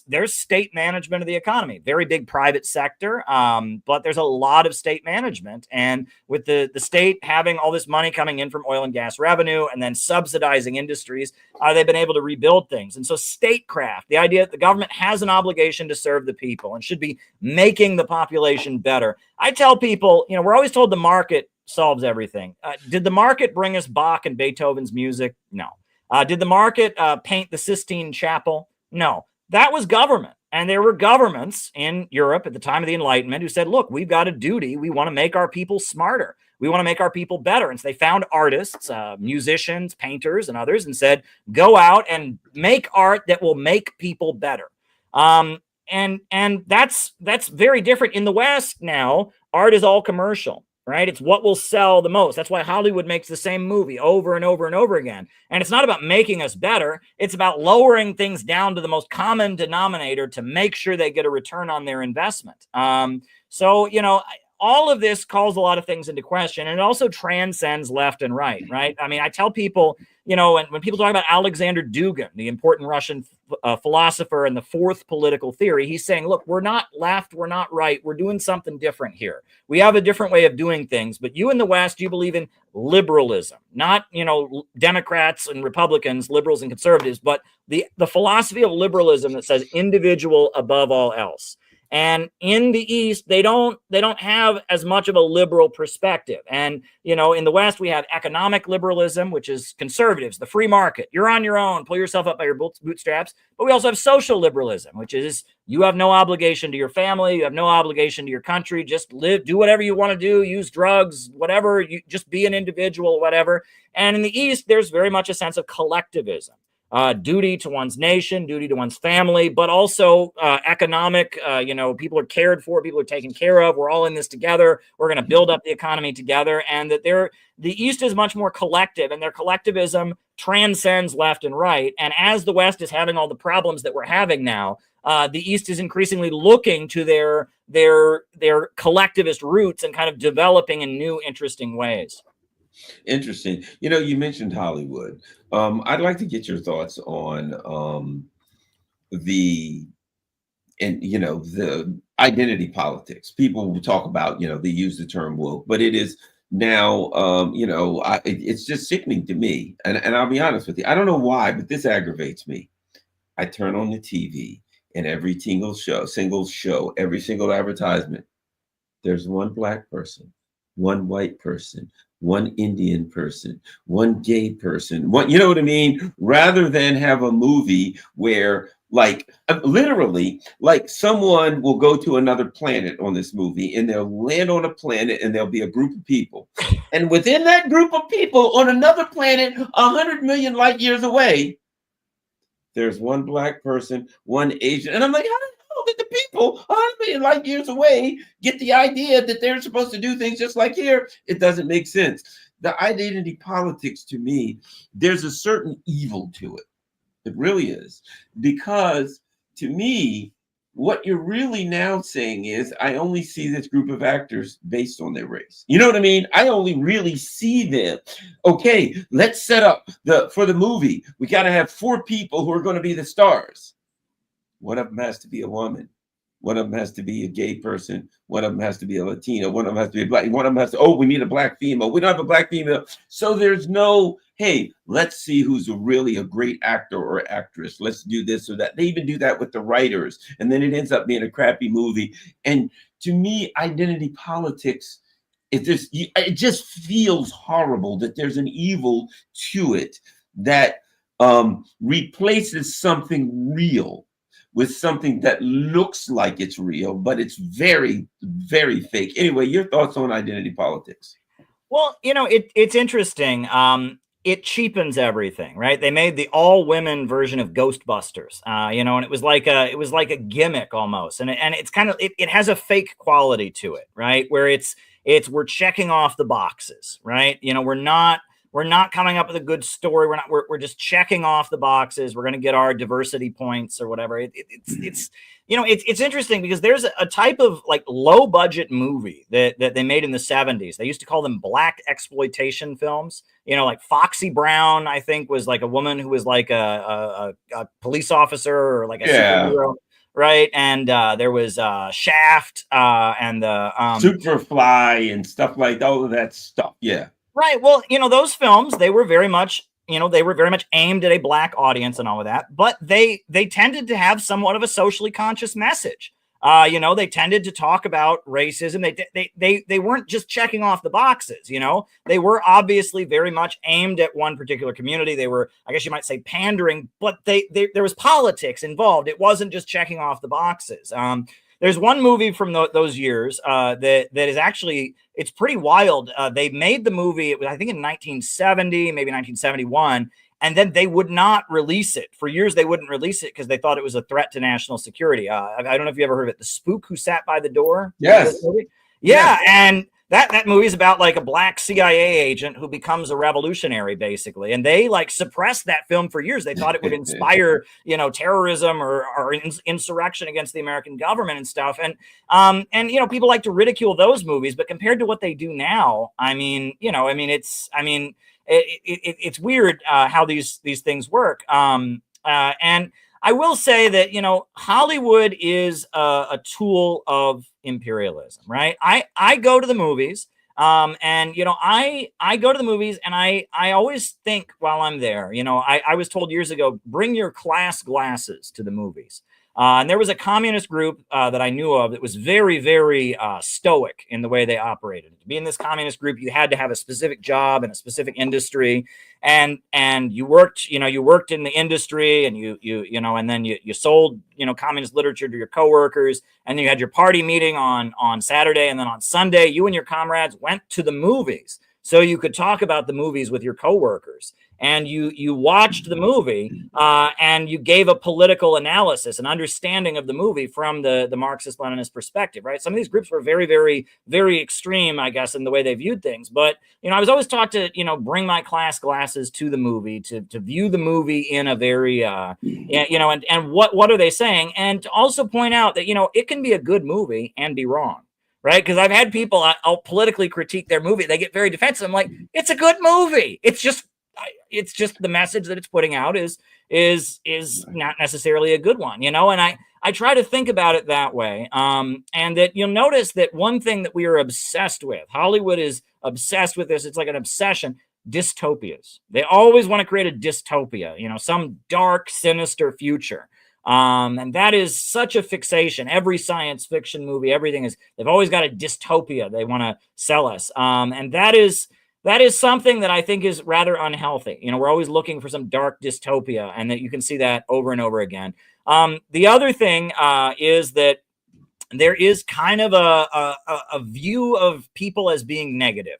there's state management of the economy, very big private sector, but there's a lot of state management. And with the state having all this money coming in from oil and gas revenue and then subsidizing industries, they've been able to rebuild things. And so statecraft, the idea that the government has an obligation to serve the people and should be making the population better. I tell people, we're always told the market solves everything. Did the market bring us Bach and Beethoven's music? No. Did the market paint the Sistine Chapel? No, that was government. And there were governments in Europe at the time of the Enlightenment who said, look, we've got a duty. We want to make our people smarter. We want to make our people better. And so they found artists, musicians, painters, and others, and said, go out and make art that will make people better. And that's very different. In the West now, art is all commercial. Right? It's what will sell the most. That's why Hollywood makes the same movie over and over and over again. And it's not about making us better. It's about lowering things down to the most common denominator to make sure they get a return on their investment. All of this calls a lot of things into question, and it also transcends left and right, right? I mean, I tell people, when people talk about Alexander Dugin, the important Russian philosopher and the fourth political theory, he's saying, look, we're not left, we're not right, we're doing something different here. We have a different way of doing things, but you in the West, you believe in liberalism, not, Democrats and Republicans, liberals and conservatives, but the philosophy of liberalism that says individual above all else. And in the East, they don't have as much of a liberal perspective. And, in the West, we have economic liberalism, which is conservatives, the free market. You're on your own, pull yourself up by your bootstraps. But we also have social liberalism, which is you have no obligation to your family. You have no obligation to your country. Just live, do whatever you want to do, use drugs, whatever, you just be an individual, whatever. And in the East, there's very much a sense of collectivism. Duty to one's nation, duty to one's family, but also economic, people are cared for, people are taken care of. We're all in this together. We're going to build up the economy together. And that the East is much more collective, and their collectivism transcends left and right. And as the West is having all the problems that we're having now, the East is increasingly looking to their collectivist roots and kind of developing in new, interesting ways. Interesting. You mentioned Hollywood. I'd like to get your thoughts on the identity politics. People will talk about, they use the term woke, but it is now, it's just sickening to me. And I'll be honest with you, I don't know why, but this aggravates me. I turn on the TV and every single show, every single advertisement, there's one Black person, one white person, one Indian person, one gay person, you know what I mean? Rather than have a movie where literally someone will go to another planet on this movie and they'll land on a planet and there'll be a group of people. And within that group of people on another planet, 100 million light years away, there's one Black person, one Asian. And I'm like, how did the people 100 million light years away get the idea that they're supposed to do things just like here? It doesn't make sense. The identity politics, to me, there's a certain evil to it. It really is. Because to me, what you're really now saying is, I only see this group of actors based on their race. You know what I mean? I only really see them. Okay, let's set up for the movie. We got to have 4 people who are going to be the stars. One of them has to be a woman. One of them has to be a gay person. One of them has to be a Latino. One of them has to be a Black. One of them has to, we need a Black female. We don't have a Black female. So there's no, hey, let's see who's really a great actor or actress. Let's do this or that. They even do that with the writers. And then it ends up being a crappy movie. And to me, identity politics, it just feels horrible that there's an evil to it that replaces something real with something that looks like it's real, but it's very, very fake. Anyway, your thoughts on identity politics? Well, it's interesting. it cheapens everything, right? They made the all women version of Ghostbusters, you know, and it was like a gimmick almost, and it's kind of it has a fake quality to it, right? Where we're checking off the boxes, right? You know, we're not coming up with a good story. We're just checking off the boxes. We're going to get our diversity points or whatever. It's you know, it's interesting because there's a type of like low budget movie that they made in the 70s. They used to call them black exploitation films. You know, like Foxy Brown, I think, was like a woman who was like a police officer or like a superhero. Right. And there was Shaft and the Superfly and stuff like all of that stuff. Yeah. Right. Well, you know, those films, they were very much aimed at a black audience and all of that, but they tended to have somewhat of a socially conscious message. You know, they tended to talk about racism. They weren't just checking off the boxes, you know, they were obviously very much aimed at one particular community. They were, I guess you might say, pandering, but there was politics involved. It wasn't just checking off the boxes. There's one movie from those years that is actually, it's pretty wild. They made the movie, it was, I think, in 1970, maybe 1971, and then they would not release it. For years, they wouldn't release it because they thought it was a threat to national security. I don't know if you ever heard of it, The Spook Who Sat by the Door. Yes. Yeah, and that movie is about like a black CIA agent who becomes a revolutionary, basically. And they like suppressed that film for years. They thought it would inspire, you know, terrorism or insurrection against the American government and stuff. And you know, people like to ridicule those movies, but compared to what they do now, I mean, you know, it's weird how these things work. And I will say that, you know, Hollywood is a tool of imperialism, right? I go to the movies, and, you know, I go to the movies and I always think while I'm there, you know, I was told years ago, bring your class glasses to the movies. And there was a communist group that I knew of that was very, very stoic in the way they operated. To be in this communist group, you had to have a specific job in a specific industry, and you worked in the industry, and you know, and then you sold, you know, communist literature to your coworkers, and then you had your party meeting on Saturday, and then on Sunday, you and your comrades went to the movies so you could talk about the movies with your coworkers. And you watched the movie and you gave a political analysis, an understanding of the movie from the Marxist-Leninist perspective, right? Some of these groups were very, very, very extreme, I guess, in the way they viewed things. But, you know, I was always taught to, you know, bring my class glasses to the movie, to view the movie in a very, you know, and what are they saying? And to also point out that, you know, it can be a good movie and be wrong. Right. Because I've had people, I'll politically critique their movie. They get very defensive. I'm like, it's a good movie. It's just the message that it's putting out is not necessarily a good one, you know, and I try to think about it that way. And that you'll notice that one thing that we are obsessed with, Hollywood is obsessed with this. It's like an obsession. Dystopias. They always want to create a dystopia, you know, some dark, sinister future. And that is such a fixation. Every science fiction movie, everything is, they've always got a dystopia they want to sell us. And that is something that I think is rather unhealthy. You know, we're always looking for some dark dystopia, and that you can see that over and over again. The other thing is that there is kind of a view of people as being negative.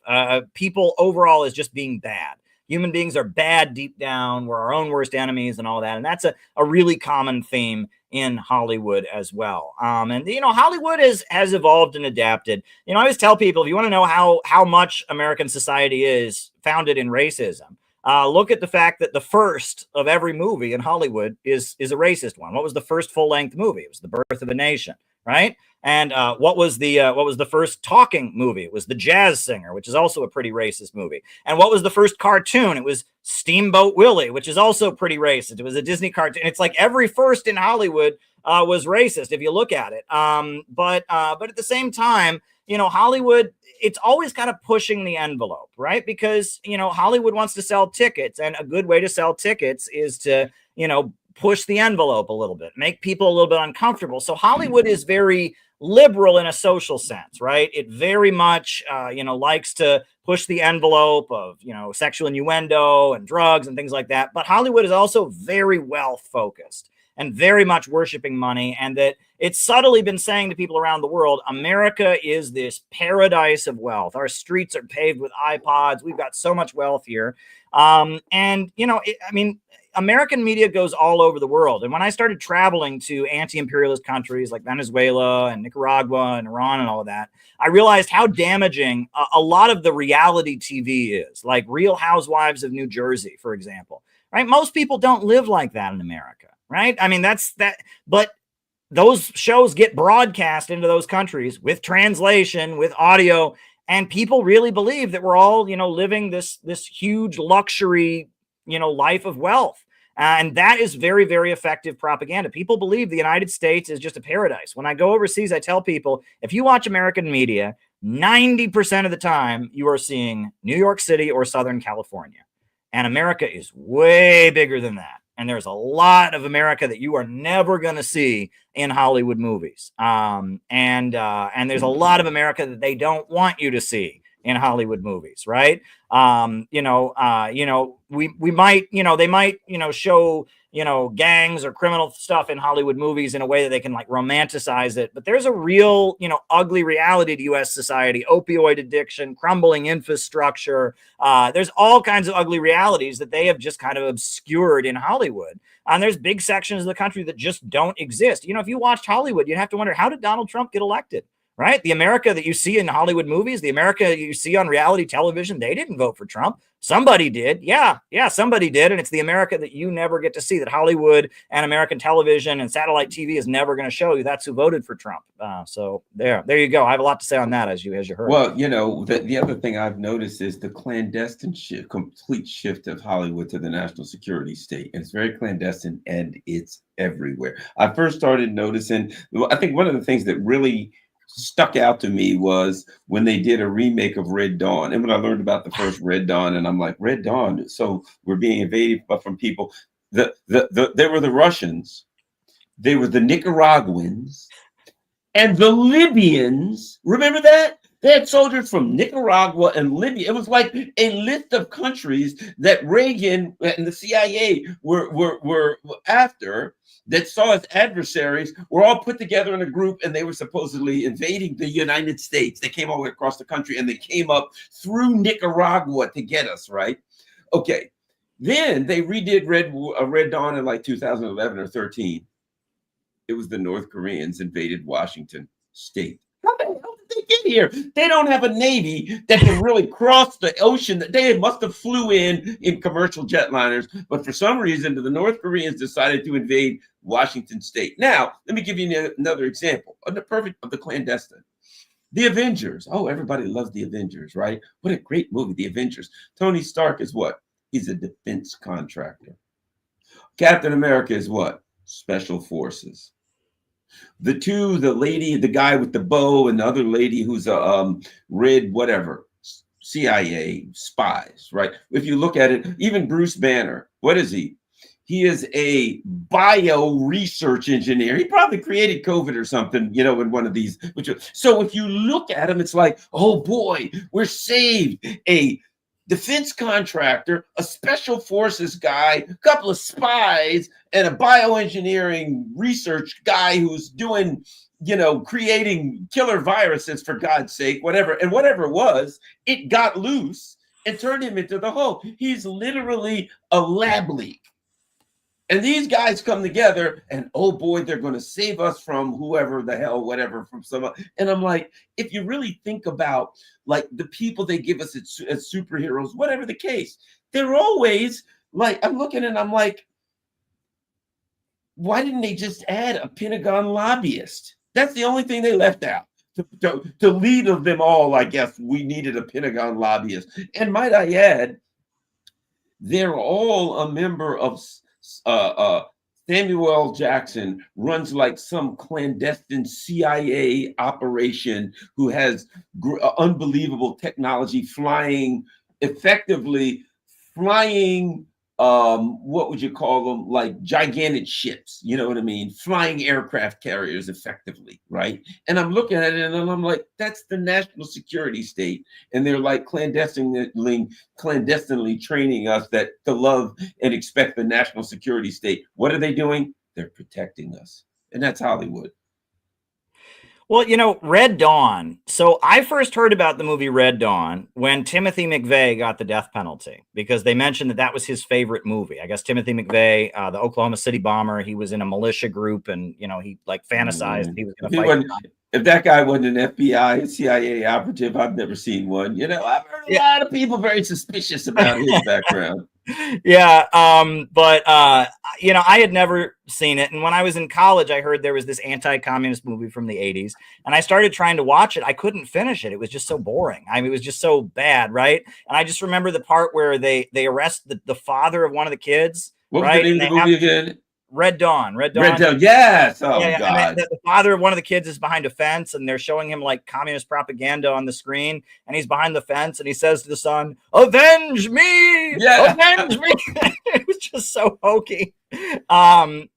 People overall as just being bad. Human beings are bad deep down. We're our own worst enemies and all that. And that's a really common theme in Hollywood as well. And, you know, Hollywood has evolved and adapted. You know, I always tell people, if you want to know how much American society is founded in racism, look at the fact that the first of every movie in Hollywood is a racist one. What was the first full-length movie? It was The Birth of a Nation, right? And what was the first talking movie? It was The Jazz Singer, which is also a pretty racist movie. And what was the first cartoon? It was Steamboat Willie, which is also pretty racist. It was a Disney cartoon. It's like every first in Hollywood was racist if you look at it. But at the same time, you know, Hollywood, it's always kind of pushing the envelope, right? Because, you know, Hollywood wants to sell tickets, and a good way to sell tickets is to, you know, push the envelope a little bit, make people a little bit uncomfortable. So Hollywood is very liberal in a social sense, right? It very much, you know, likes to push the envelope of, you know, sexual innuendo and drugs and things like that. But Hollywood is also very wealth focused. and very much worshiping money, and that it's subtly been saying to people around the world, America is this paradise of wealth. Our streets are paved with iPods. We've got so much wealth here. And, you know, I mean, American media goes all over the world. And when I started traveling to anti-imperialist countries like Venezuela and Nicaragua and Iran and all of that, I realized how damaging a lot of the reality TV is, like Real Housewives of New Jersey, for example, right? Most people don't live like that in America, right? I mean, that's that, but those shows get broadcast into those countries with translation, with audio, and people really believe that we're all, you know, living this huge luxury, you know, life of wealth. And that is very, very effective propaganda. People believe the United States is just a paradise. When I go overseas, I tell people, if you watch American media, 90% of the time you are seeing New York City or Southern California. And America is way bigger than that. And there's a lot of America that you are never going to see in Hollywood movies. And there's a lot of America that they don't want you to see in Hollywood movies, right? We might, you know, they might, you know, show, you know, gangs or criminal stuff in Hollywood movies in a way that they can like romanticize it. But there's a real, you know, ugly reality to U.S. society: opioid addiction, crumbling infrastructure. There's all kinds of ugly realities that they have just kind of obscured in Hollywood. And there's big sections of the country that just don't exist. You know, if you watched Hollywood, you'd have to wonder, how did Donald Trump get elected? Right? The America that you see in Hollywood movies, the America you see on reality television, they didn't vote for Trump. Somebody did. Yeah, somebody did. And it's the America that you never get to see, that Hollywood and American television and satellite TV is never going to show you. That's who voted for Trump. So there you go. I have a lot to say on that, as you heard. Well, you know, the other thing I've noticed is the clandestine shift, complete shift of Hollywood to the national security state. And it's very clandestine and it's everywhere. I first started noticing, I think one of the things that really stuck out to me was when they did a remake of Red Dawn. And when I learned about the first Red Dawn, and I'm like, Red Dawn, so we're being invaded from people. They were the Russians, they were the Nicaraguans, and the Libyans. Remember that? They had soldiers from Nicaragua and Libya. It was like a list of countries that Reagan and the CIA were after, that saw as adversaries, were all put together in a group, and they were supposedly invading the United States. They came all the way across the country, and they came up through Nicaragua to get us, right? Okay. Then they redid Red Dawn in like 2011 or 13. It was the North Koreans invaded Washington State. How the hell did they get here? They don't have a navy that can really cross the ocean. They must have flew in commercial jetliners, but for some reason, the North Koreans decided to invade Washington State. Now, let me give you another example of the clandestine. The Avengers. Oh, everybody loves the Avengers, right? What a great movie, The Avengers. Tony Stark is what? He's a defense contractor. Captain America is what? Special forces. The guy with the bow, and the other lady who's a red whatever, CIA spies, right? If you look at it, even Bruce Banner, what is he? He is a bio research engineer. He probably created COVID or something, you know, in one of these. So if you look at him, it's like, oh boy, we're saved. A defense contractor, a special forces guy, a couple of spies, and a bioengineering research guy who's doing, you know, creating killer viruses, for God's sake, whatever. And whatever it was, it got loose and turned him into the Hulk. He's literally a lab leak. And these guys come together, and oh boy, they're going to save us from whoever the hell, whatever, from someone. And I'm like, if you really think about like the people they give us as superheroes, whatever the case, they're always like, I'm looking and I'm like, why didn't they just add a Pentagon lobbyist? That's the only thing they left out. To lead of them all, I guess we needed a Pentagon lobbyist. And might I add, they're all a member of Samuel L. Jackson runs like some clandestine CIA operation who has unbelievable technology, effectively flying, what would you call them? Like gigantic ships, you know what I mean? Flying aircraft carriers effectively, right? And I'm looking at it and I'm like, that's the national security state. And they're like clandestinely training us to love and expect the national security state. What are they doing? they're protecting us, and that's Hollywood. Well, Red Dawn. So I first heard about the movie Red Dawn when Timothy McVeigh got the death penalty, because they mentioned that that was his favorite movie. I guess Timothy McVeigh, the Oklahoma City bomber, he was in a militia group, and he like fantasized that he was going to fight. If that guy wasn't an FBI, CIA operative, I've never seen one. I've heard a lot of people very suspicious about his background. Yeah, but I had never seen it, and when I was in college, I heard there was this anti-communist movie from the 80s, and I started trying to watch it. I couldn't finish it. It was just so boring. I mean, it was just so bad, right? And I just remember the part where they arrest the father of one of the kids. What was right? the name of the movie again? Red Dawn. Yes. Oh, yeah. God. And the father of one of the kids is behind a fence, and they're showing him like communist propaganda on the screen, and he's behind the fence, and he says to the son, "Avenge me! Yeah. Avenge me!" It was just so hokey. But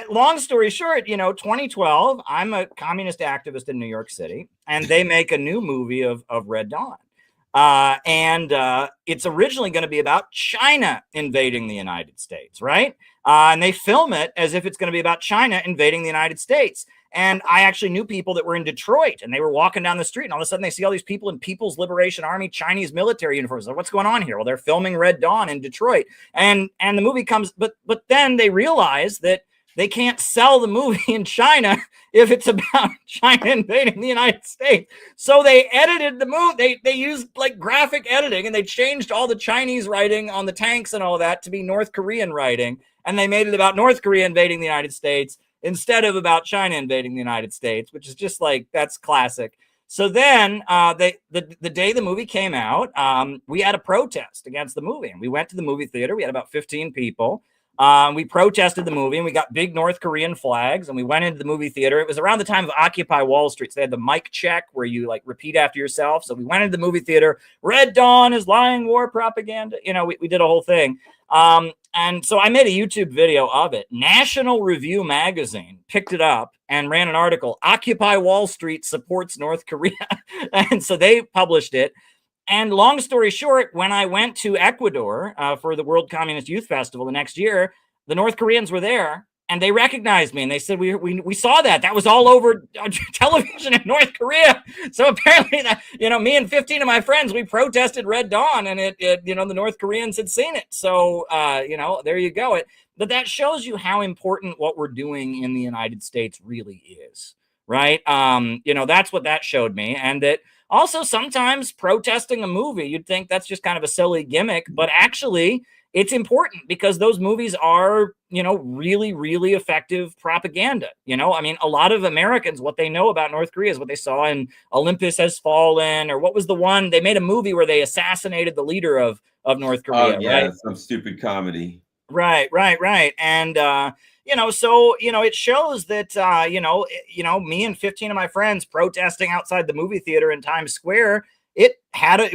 long story short, 2012, I'm a communist activist in New York City, and they make a new movie of Red Dawn. It's originally going to be about China invading the United States, right? And they film it as if it's going to be about China invading the United States. And I actually knew people that were in Detroit, and they were walking down the street, and all of a sudden they see all these people in People's Liberation Army Chinese military uniforms. Like, what's going on here? Well, they're filming Red Dawn in Detroit, and the movie comes, but then they realize that they can't sell the movie in China if it's about China invading the United States. So they edited the movie. They used like graphic editing, and they changed all the Chinese writing on the tanks and all that to be North Korean writing. And they made it about North Korea invading the United States instead of about China invading the United States, which is just like, that's classic. So then the day the movie came out, we had a protest against the movie. And we went to the movie theater. We had about 15 people. We protested the movie, and we got big North Korean flags, and we went into the movie theater. It was around the time of Occupy Wall Street. So they had the mic check where you like repeat after yourself. So we went into the movie theater. Red Dawn is lying war propaganda. We did a whole thing. And so I made a YouTube video of it. National Review magazine picked it up and ran an article, Occupy Wall Street supports North Korea. And so they published it. And long story short, when I went to Ecuador for the World Communist Youth Festival the next year, the North Koreans were there, and they recognized me, and they said, we saw that was all over television in North Korea. So apparently that, me and 15 of my friends, we protested Red Dawn, and it the North Koreans had seen it. So there you go. But that shows you how important what we're doing in the United States really is, right? That's what that showed me. And that also sometimes protesting a movie, you'd think that's just kind of a silly gimmick, but actually it's important because those movies are, really, really effective propaganda. A lot of Americans, what they know about North Korea is what they saw in Olympus Has Fallen, or what was the one, they made a movie where they assassinated the leader of North Korea. Oh, yeah, right? some stupid comedy. Right. And, it shows that, me and 15 of my friends protesting outside the movie theater in Times Square, it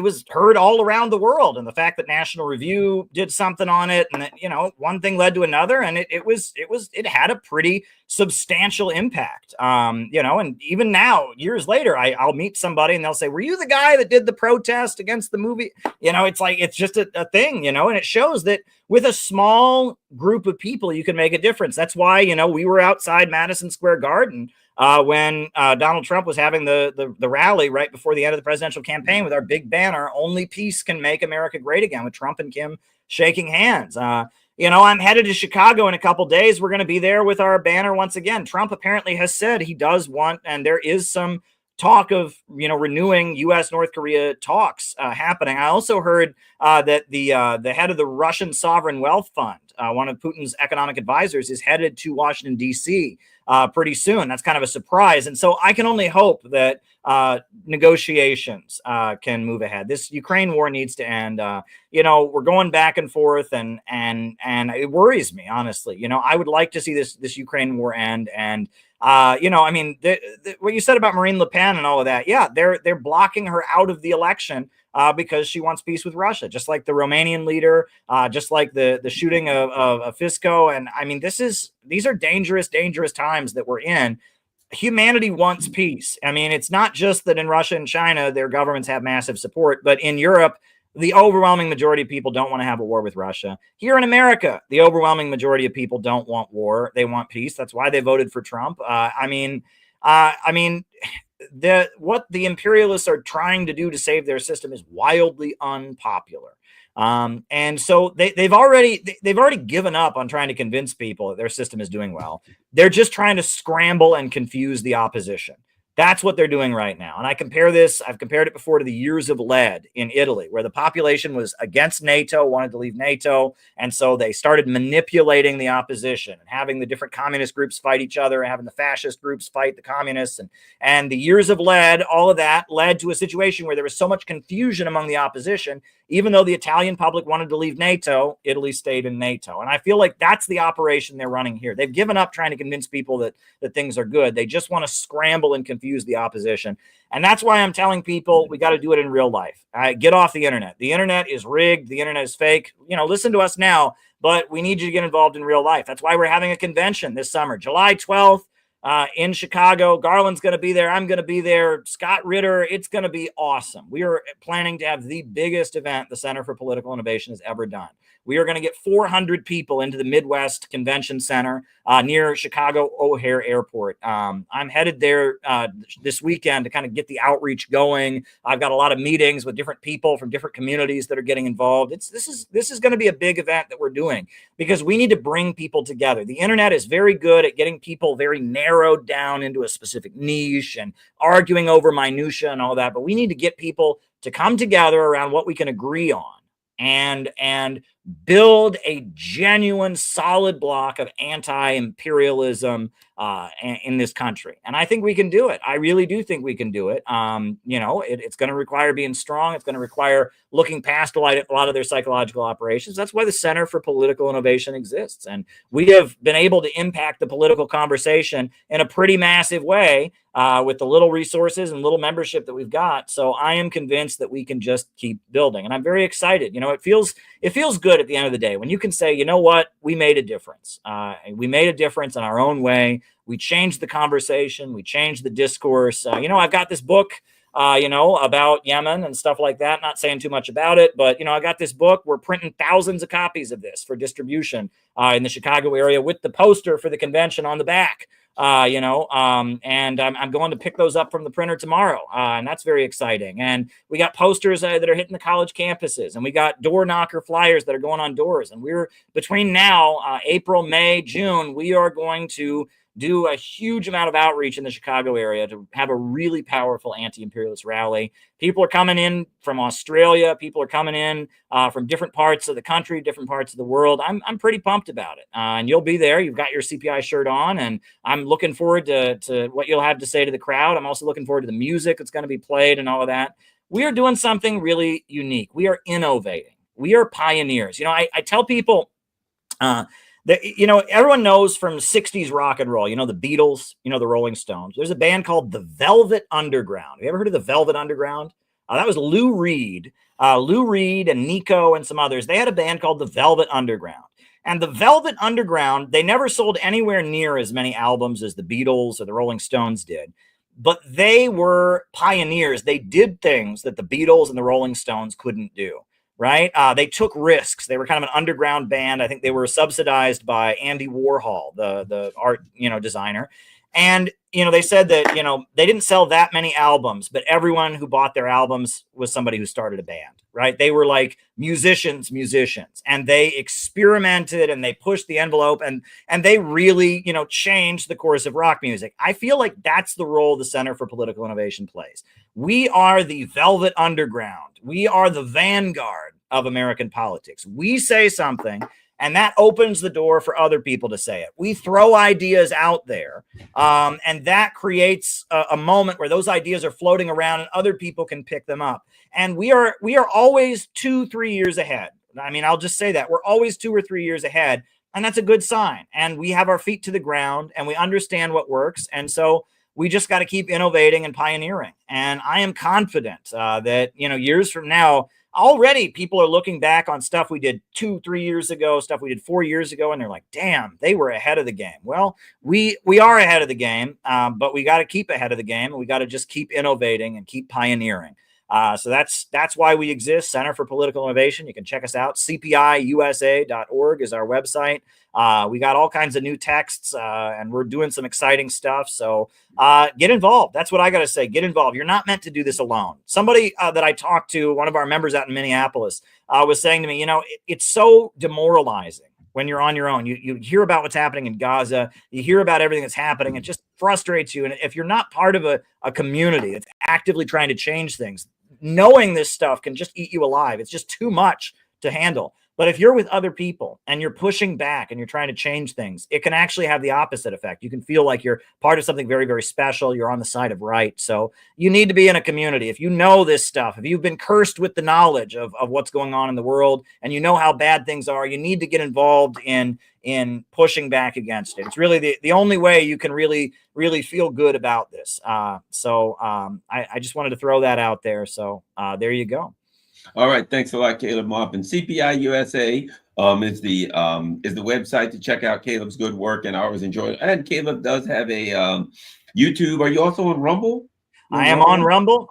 was heard all around the world. And the fact that National Review did something on it, and that, one thing led to another, and it had a pretty substantial impact. And even now, years later, I'll meet somebody and they'll say, "Were you the guy that did the protest against the movie?" It's like, it's just a thing, and it shows that with a small group of people, you can make a difference. That's why, we were outside Madison Square Garden when Donald Trump was having the rally right before the end of the presidential campaign with our big banner, "Only Peace Can Make America Great Again," with Trump and Kim shaking hands. I'm headed to Chicago in a couple days. We're going to be there with our banner once again. Trump apparently has said he does want, and there is some talk of, renewing U.S.-North Korea talks happening. I also heard that the head of the Russian Sovereign Wealth Fund, one of Putin's economic advisors, is headed to Washington, D.C. Pretty soon. That's kind of a surprise. And so I can only hope that negotiations can move ahead. This Ukraine war needs to end. We're going back and forth, and it worries me, honestly. I would like to see this Ukraine war end. And what you said about Marine Le Pen and all of that, yeah, they're blocking her out of the election because she wants peace with Russia, just like the Romanian leader, just like the shooting of Fisco. And these are dangerous times that we're in. Humanity wants peace. It's not just that in Russia and China, their governments have massive support, but in Europe, The overwhelming majority of people don't want to have a war with Russia. Here in America, the overwhelming majority of people don't want war. They want peace. That's why they voted for Trump. What the imperialists are trying to do to save their system is wildly unpopular. And so they've already given up on trying to convince people that their system is doing well. They're just trying to scramble and confuse the opposition. That's what they're doing right now. And I've compared it before to the years of lead in Italy, where the population was against NATO, wanted to leave NATO. And so they started manipulating the opposition and having the different communist groups fight each other and having the fascist groups fight the communists. And the years of lead, all of that led to a situation where there was so much confusion among the opposition. Even though the Italian public wanted to leave NATO, Italy stayed in NATO. And I feel like that's the operation they're running here. They've given up trying to convince people that things are good. They just want to scramble and confuse the opposition. And that's why I'm telling people we got to do it in real life. Get off the internet. The internet is rigged. The internet is fake. Listen to us now, but we need you to get involved in real life. That's why we're having a convention this summer, July 12th. In Chicago. Garland's going to be there. I'm going to be there. Scott Ritter. It's going to be awesome. We are planning to have the biggest event the Center for Political Innovation has ever done. We are going to get 400 people into the Midwest Convention Center near Chicago O'Hare Airport. I'm headed there this weekend to kind of get the outreach going. I've got a lot of meetings with different people from different communities that are getting involved. This is going to be a big event that we're doing because we need to bring people together. The internet is very good at getting people very narrowed down into a specific niche and arguing over minutia and all that. But we need to get people to come together around what we can agree on and build a genuine solid block of anti-imperialism in this country. And I think we can do it. I really do think we can do it. It's going to require being strong. It's going to require looking past a lot of their psychological operations. That's why the Center for Political Innovation exists. And we have been able to impact the political conversation in a pretty massive way with the little resources and little membership that we've got. So I am convinced that we can just keep building. And I'm very excited. It feels good at the end of the day when you can say, you know what, we made a difference. We made a difference in our own way. We changed the conversation. We changed the discourse. I've got this book, about Yemen and stuff like that. Not saying too much about it, but, I got this book. We're printing thousands of copies of this for distribution in the Chicago area with the poster for the convention on the back. And I'm going to pick those up from the printer tomorrow. And that's very exciting. And we got posters that are hitting the college campuses, and we got door knocker flyers that are going on doors. And we're between now, April, May, June, we are going to do a huge amount of outreach in the Chicago area to have a really powerful anti-imperialist rally. People are coming in from Australia. People are coming in from different parts of the country, different parts of the world. I'm pretty pumped about it. And you'll be there. You've got your CPI shirt on, and I'm looking forward to what you'll have to say to the crowd. I'm also looking forward to the music that's going to be played and all of that. We are doing something really unique. We are innovating. We are pioneers. I tell people, everyone knows from 60s rock and roll, the Beatles, the Rolling Stones. There's a band called the Velvet Underground. Have you ever heard of the Velvet Underground? That was Lou Reed. Lou Reed and Nico and some others. They had a band called the Velvet Underground. And the Velvet Underground, they never sold anywhere near as many albums as the Beatles or the Rolling Stones did. But they were pioneers. They did things that the Beatles and the Rolling Stones couldn't do. Right? They took risks. They were kind of an underground band. I think they were subsidized by Andy Warhol, the art, designer. And, they said that, they didn't sell that many albums, but everyone who bought their albums was somebody who started a band, right? They were like musicians, and they experimented and they pushed the envelope and they really, changed the course of rock music. I feel like that's the role the Center for Political Innovation plays. We are the Velvet Underground. We are the vanguard of American politics. We say something, and that opens the door for other people to say it. We throw ideas out there, and that creates a moment where those ideas are floating around and other people can pick them up. And we are always 2-3 years ahead. I mean, I'll just say that. We're always 2 or 3 years ahead, and that's a good sign. And we have our feet to the ground, and we understand what works. And so we just got to keep innovating and pioneering. And I am confident that, years from now, already people are looking back on stuff we did 2-3 years ago, stuff we did 4 years ago, and they're like, damn, they were ahead of the game. Well, we are ahead of the game, but we got to keep ahead of the game, and we got to just keep innovating and keep pioneering. So that's why we exist, Center for Political Innovation. You can check us out. cpiusa.org is our website. We got all kinds of new texts, and we're doing some exciting stuff. So get involved. That's what I got to say. Get involved. You're not meant to do this alone. Somebody that I talked to, one of our members out in Minneapolis, was saying to me, it's so demoralizing when you're on your own. You hear about what's happening in Gaza. You hear about everything that's happening. It just frustrates you. And if you're not part of a community that's actively trying to change things, knowing this stuff can just eat you alive. It's just too much to handle. But if you're with other people and you're pushing back and you're trying to change things, it can actually have the opposite effect. You can feel like you're part of something very, very special. You're on the side of right. So you need to be in a community. If you know this stuff, if you've been cursed with the knowledge of what's going on in the world and you know how bad things are, you need to get involved in pushing back against it. It's really the only way you can really feel good about this. I just wanted to throw that out there. So there you go. All right, thanks a lot, Caleb Maupin. CPI USA is the website to check out Caleb's good work, and I always enjoy it. And Caleb does have a YouTube. Are you also on Rumble? I am on Rumble.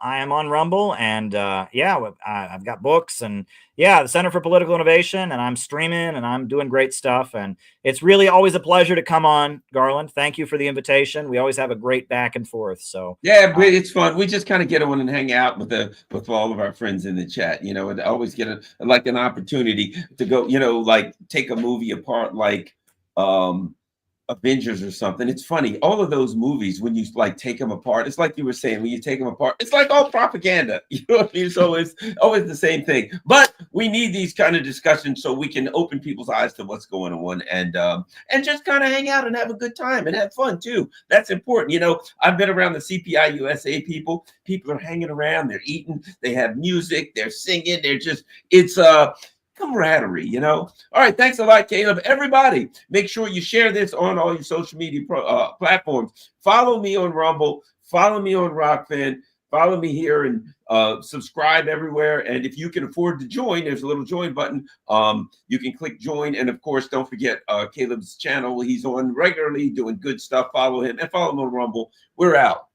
And I've got books, and the Center for Political Innovation, and I'm streaming and I'm doing great stuff. And it's really always a pleasure to come on, Garland. Thank you for the invitation. We always have a great back and forth. So yeah, but it's fun. We just kind of get on and hang out with all of our friends in the chat, and always get an opportunity to go, like take a movie apart, like Avengers or something. It's funny, all of those movies, when you like take them apart, it's like you were saying, when you take them apart, it's like all propaganda. You know what I mean? So it's always the same thing. But we need these kind of discussions so we can open people's eyes to what's going on, and just kind of hang out and have a good time and have fun too. That's important. I've been around the CPI USA people. People are hanging around, they're eating, they have music, they're singing, it's camaraderie. All right, thanks a lot, Caleb. Everybody, make sure you share this on all your social media platforms. Follow me on Rumble, follow me on Rockfin, follow me here, and subscribe everywhere. And if you can afford to join, there's a little join button. You can click join, and of course, don't forget Caleb's channel. He's on regularly doing good stuff. Follow him and follow him on Rumble. We're out.